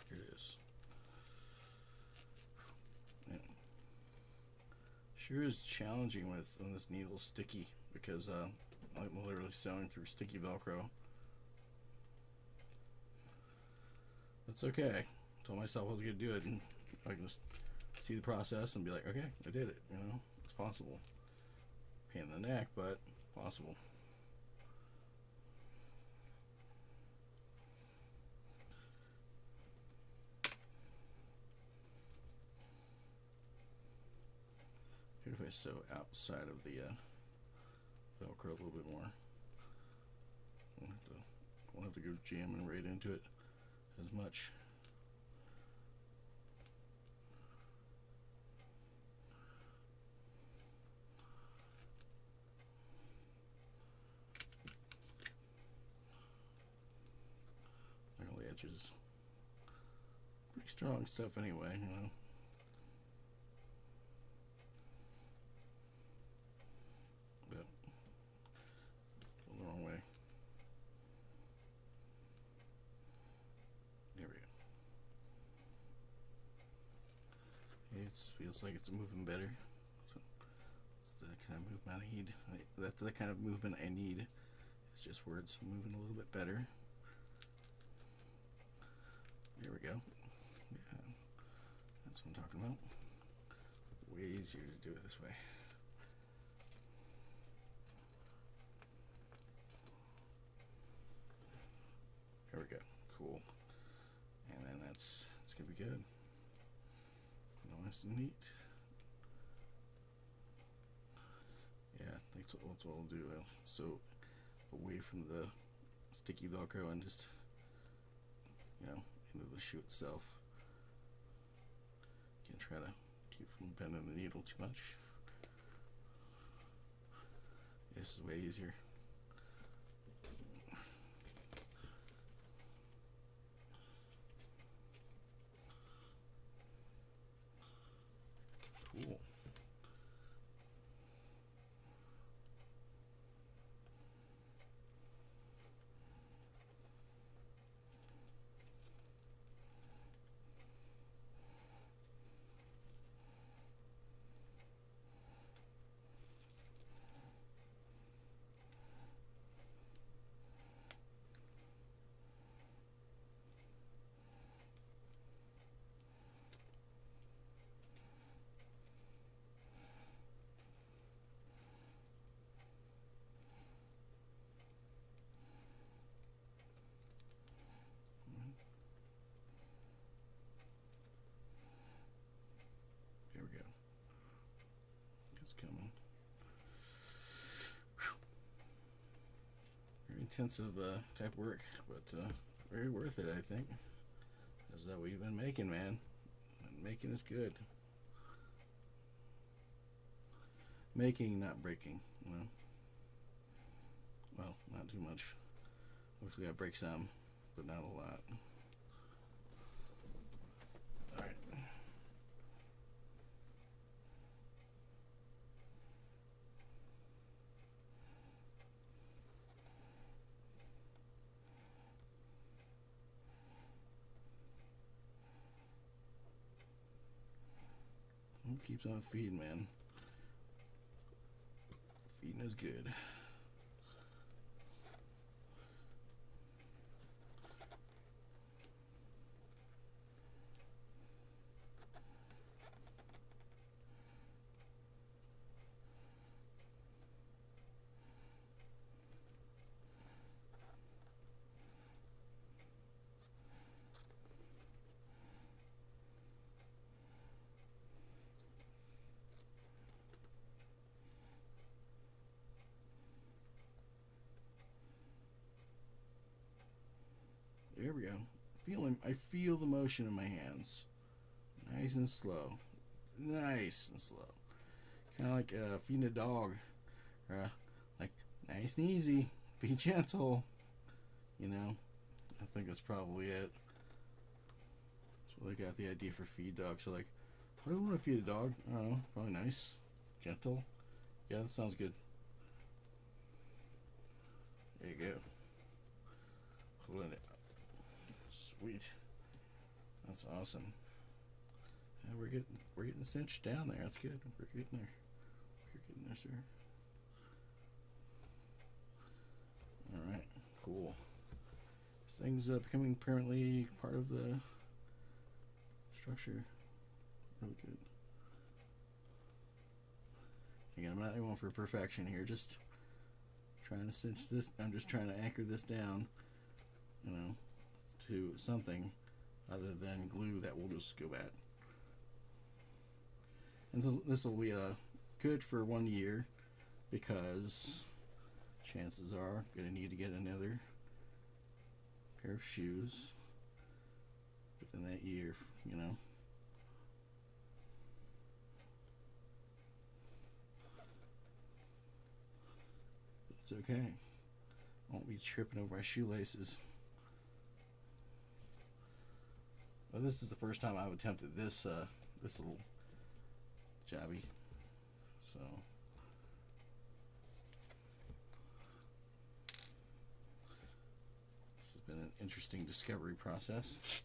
Here it is. Yeah. Sure is challenging when this needle's sticky, because I'm literally sewing through sticky Velcro. That's okay. I told myself I was gonna do it, and I can just see the process and be like, okay, I did it. You know, it's possible. Pain in the neck, but possible. Here, if I sew outside of the Velcro a little bit more, won't have to go jamming right into it as much. Like all the edges, pretty strong stuff anyway, you know. But go the wrong way. There we go. It feels like it's moving better. So it's the kind of movement I need. That's the kind of movement I need. It's just where it's moving a little bit better. There we go. Yeah, that's what I'm talking about. Way easier to do it this way. There we go. Cool. And then it's gonna be good. Nice and neat. Yeah, that's what I'll do. So away from the sticky Velcro and just, you know, into the shoe itself. Can't try to keep from bending the needle too much. This is way easier. Cool. It's coming. Very intensive type work, but very worth it, I think. That's that we've been making, man. And making is good. Making, not breaking. You know? Well, not too much. Hopefully I break some, but not a lot. Alright. Keeps on feeding, man. Feeding is good. There we go. I feel the motion in my hands. Nice and slow. Nice and slow. Kind of like feeding a dog. Like, nice and easy. Be gentle. You know? I think that's probably it. That's what I got the idea for feed dogs. So like, how do I want to feed a dog? I don't know. Probably nice. Gentle. Yeah, that sounds good. There you go. Pulling it. Sweet. That's awesome. And we're getting cinched down there. That's good. We're getting there. We're getting there, sir. Alright, cool. This thing's becoming permanently part of the structure. Really good. Again, I'm not aiming for perfection here, just trying to cinch this. I'm just trying to anchor this down, you know, to something other than glue that will just go bad. And so this will be good for 1 year, because chances are I'm going to need to get another pair of shoes within that year, you know. It's okay. I won't be tripping over my shoelaces. Well, this is the first time I've attempted this this little jobby. So this has been an interesting discovery process.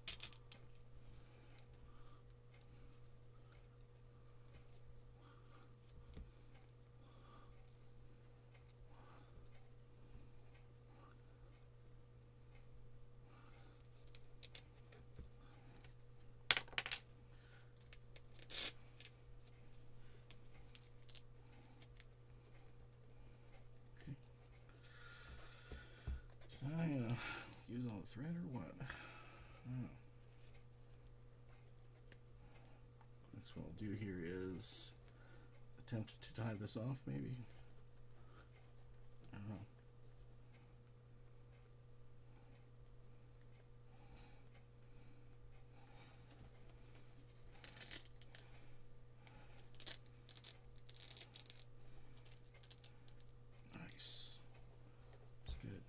Use all the thread or what? Next, what I'll do here is attempt to tie this off, maybe. I don't know. Nice. That's good.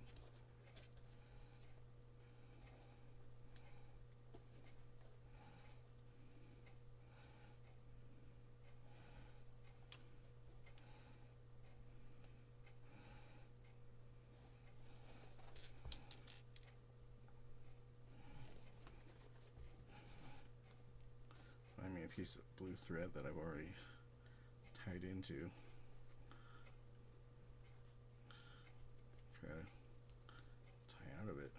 Find me a piece of blue thread that I've already tied into. Try to tie out of it.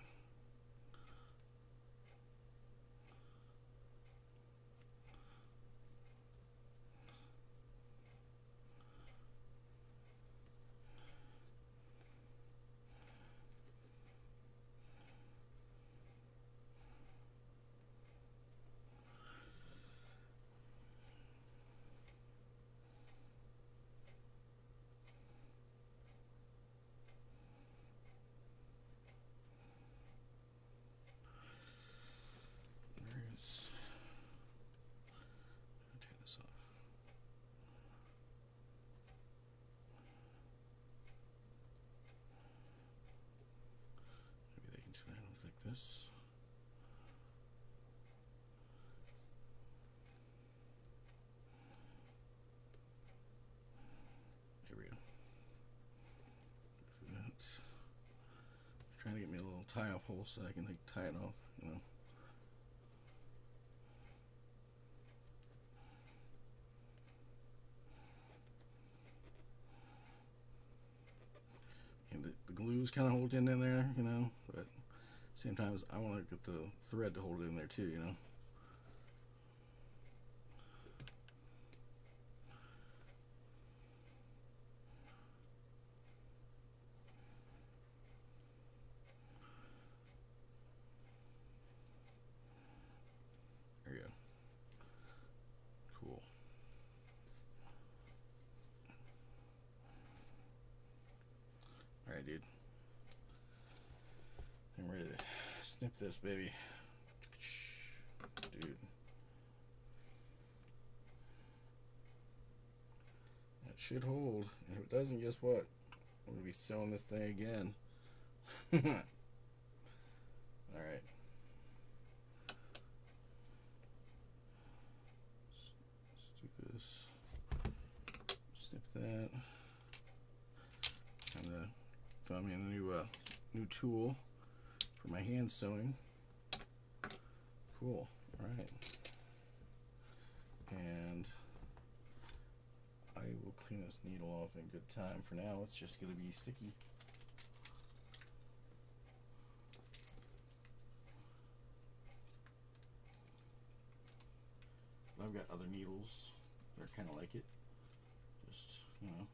tie off hole so I can like tie it off, you know. And the glue's kind of holding in there, you know, but at the same time I want to get the thread to hold it in there too, you know. There you go. Cool. Alright, dude. I'm ready to snip this baby. Dude. That should hold. And if it doesn't, guess what? I'm going to be sewing this thing again. Alright. Let's do this. Snip that. And found me a new tool for my hand sewing. Cool. Alright. And I will clean this needle off in good time. For now, it's just going to be sticky. I've got other needles that are kind of like it. Just, you know,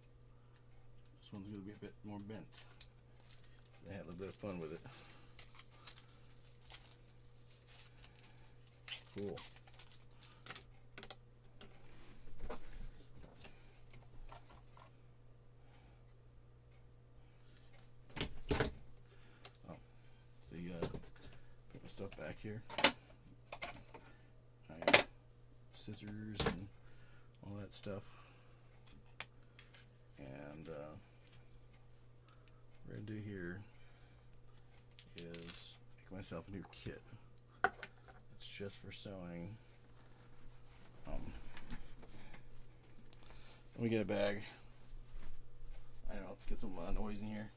this one's going to be a bit more bent. I had a little bit of fun with it. Cool. Oh, put my stuff back here. I got scissors and all that stuff. And what I'm going to do here is make myself a new kit. It's just for sewing. Let me get a bag. I don't know, let's get some noise in here.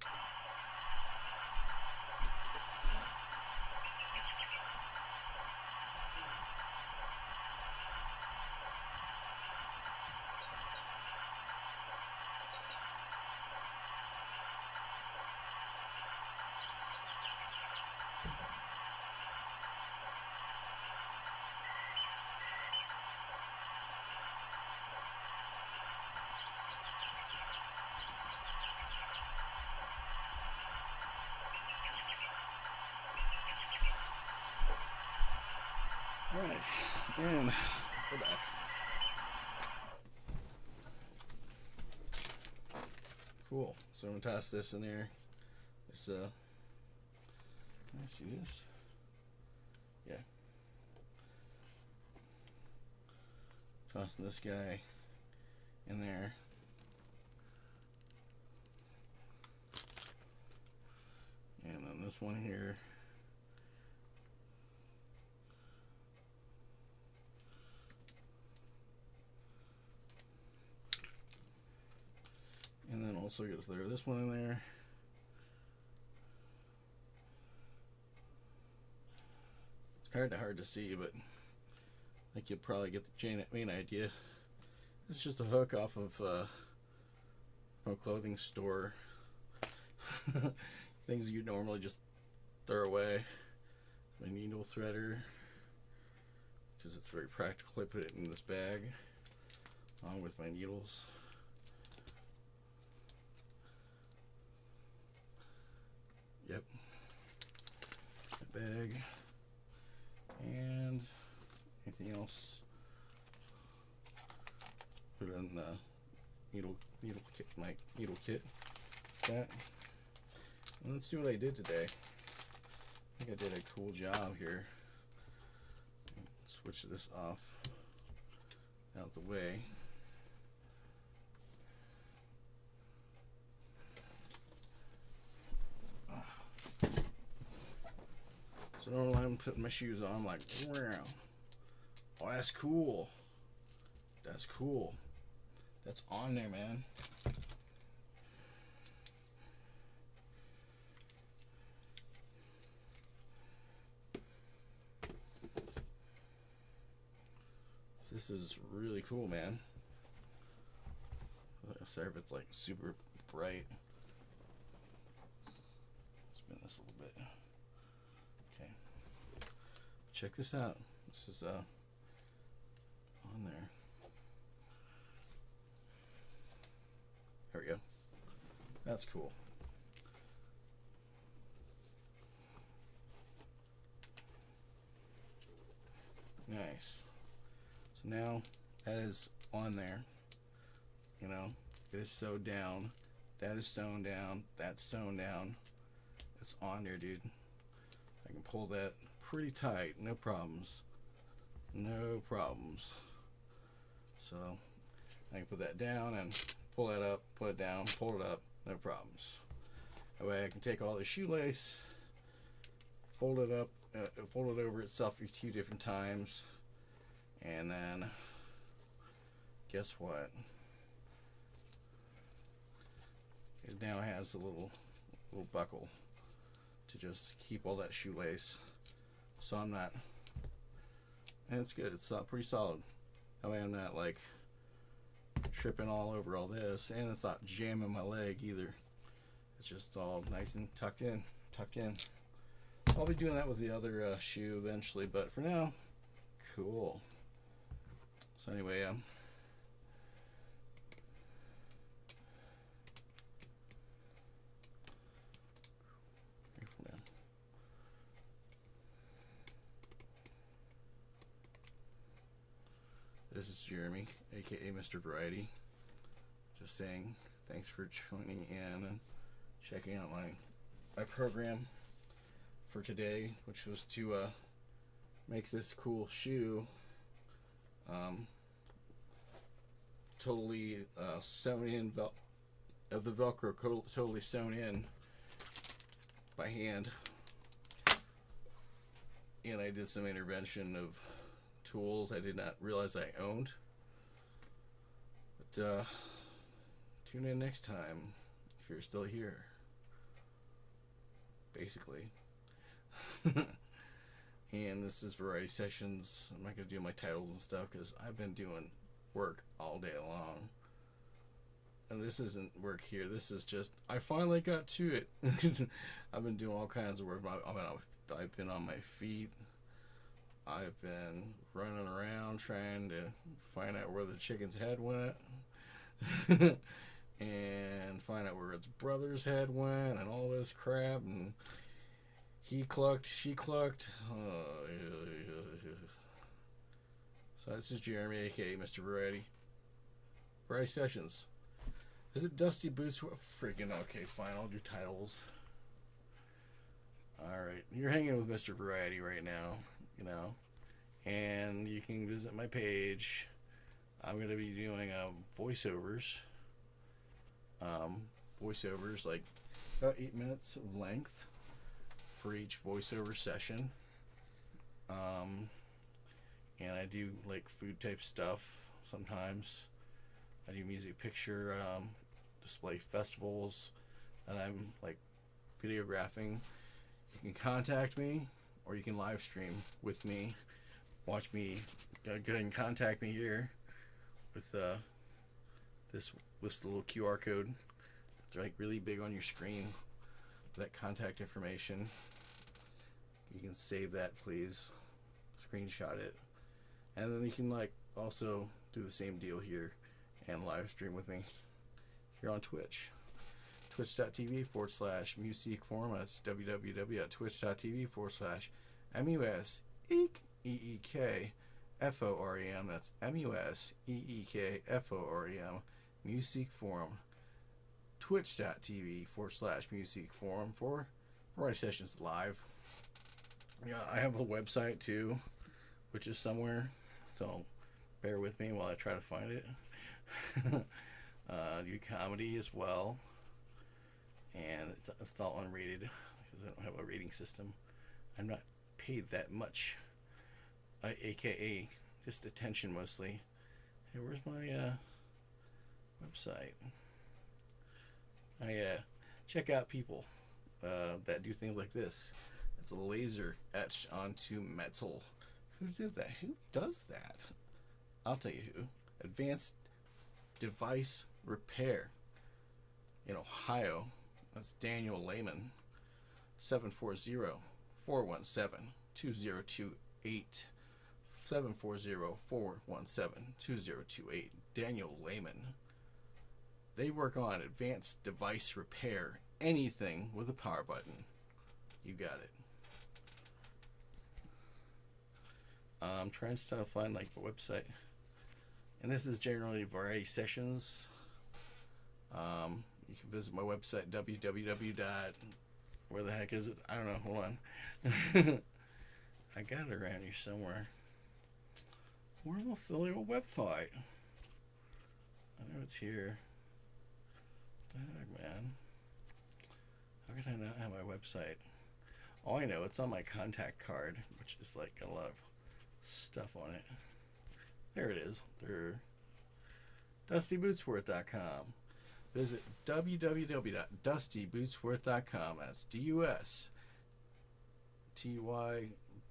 Alright, and we're back. Cool. So I'm gonna toss this in there. This can I see this? Yeah. Tossing this guy in there. And then this one here. And then also get to throw this one in there. It's kind of hard to see, but I think you'll probably get the main idea. It's just a hook off of from a clothing store. Things you normally just throw away. My needle threader, because it's very practical. I put it in this bag along with my needles. Yep. A bag. And anything else. Put it in the needle kit, my needle kit. That. And let's see what I did today. I think I did a cool job here. Switch this off out the way. So normally I'm putting my shoes on, I'm like, wow. Oh, that's cool. That's cool. That's on there, man. This is really cool, man. Sorry if it's like super bright. Spin this a little bit. Okay. Check this out. This is on there. There we go. That's cool. Nice. So now that is on there. You know, it is sewed down. That is sewn down. That's sewn down. It's on there, dude. I can pull that pretty tight. No problems. No problems. So I can put that down and pull that up, put it down, pull it up. No problems. That way I can take all the shoelace, fold it up, fold it over itself a few different times, and then guess what? It now has a little buckle to just keep all that shoelace, so I'm not, and it's good. It's pretty solid. That way I'm not like tripping all over all this, and it's not jamming my leg either. It's just all nice and tucked in. I'll be doing that with the other shoe eventually, but for now, cool. So anyway, this is Jeremy, aka Mr. Variety. Just saying thanks for joining in and checking out my program for today, which was to make this cool shoe totally sewn in, of the velcro totally sewn in by hand, and I did some intervention of tools I did not realize I owned. But tune in next time if you're still here, basically. And this is Variety Sessions. I'm not going to do my titles and stuff because I've been doing work all day long. And this isn't work here. This is just, I finally got to it. I've been doing all kinds of work. I've been on my feet. I've been running around trying to find out where the chicken's head went. And find out where its brother's head went and all this crap. And he clucked, she clucked. So this is Jeremy, aka Mr. Variety. Variety Sessions. Is it Dusty Boots? Freaking okay, fine, I'll do titles. Alright, you're hanging with Mr. Variety right now, you know. And you can visit my page. I'm going to be doing voiceovers. Voiceovers, like about 8 minutes of length for each voiceover session. And I do like food type stuff sometimes. I do music picture display festivals that I'm like videographing. You can contact me or you can live stream with me. Watch me. Go ahead and contact me here with this little QR code. It's like really big on your screen. That contact information. You can save that, please. Screenshot it, and then you can like also do the same deal here and live stream with me here on Twitch. Twitch.tv/MusicForum. That's www.twitch.tv/MUSEEKFOREM. That's MUSEEKFOREM. Music Forum. Twitch.tv/Music Forum for Variety Sessions Live. Yeah, I have a website too, which is somewhere, so bear with me while I try to find it. Do comedy as well, and it's all unrated because I don't have a rating system. I'm not paid that much, aka just attention mostly. Hey, where's my website? Check out people that do things like this. It's a laser etched onto metal. Who did that? Who does that? I'll tell you who. Advanced Device Repair in Ohio. That's Daniel Lehman. 740-417-2028. 740-417-2028. Daniel Lehman. They work on advanced device repair. Anything with a power button. You got it. I'm trying to find like the website. And this is generally variety sessions. You can visit my website, www. Where the heck is it? I don't know. Hold on. I got it around here somewhere. Where's the silly old website? I know it's here. What the heck, man? How can I not have my website? Oh, I know. It's on my contact card, which is like a lot of stuff on it. There it is. There. DustyBootsworth.com. Visit www.dustybootsworth.com. That's D-U-S-T-Y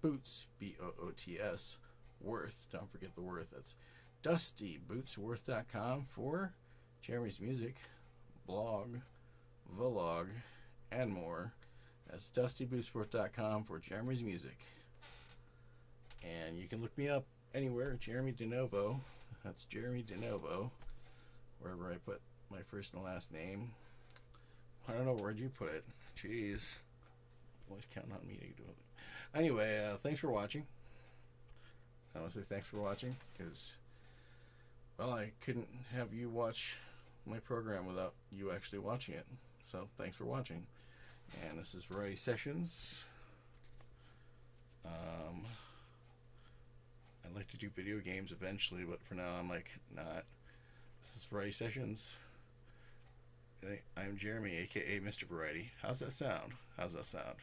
Boots, B-O-O-T-S, Worth. Don't forget the Worth. That's DustyBootsworth.com for Jeremy's music, blog, vlog, and more. That's DustyBootsworth.com for Jeremy's music. And you can look me up anywhere, Jeremy DeNovo. That's Jeremy DeNovo. Wherever I put my first and last name. I don't know, where'd you put it? Jeez. Always counting on me to do it. Anyway, thanks for watching. I want to say thanks for watching because, well, I couldn't have you watch my program without you actually watching it. So thanks for watching. And this is Variety Sessions. I'd like to do video games eventually, but for now I'm like not. This is Variety Sessions. I'm Jeremy, aka Mr. Variety. How's that sound? How's that sound?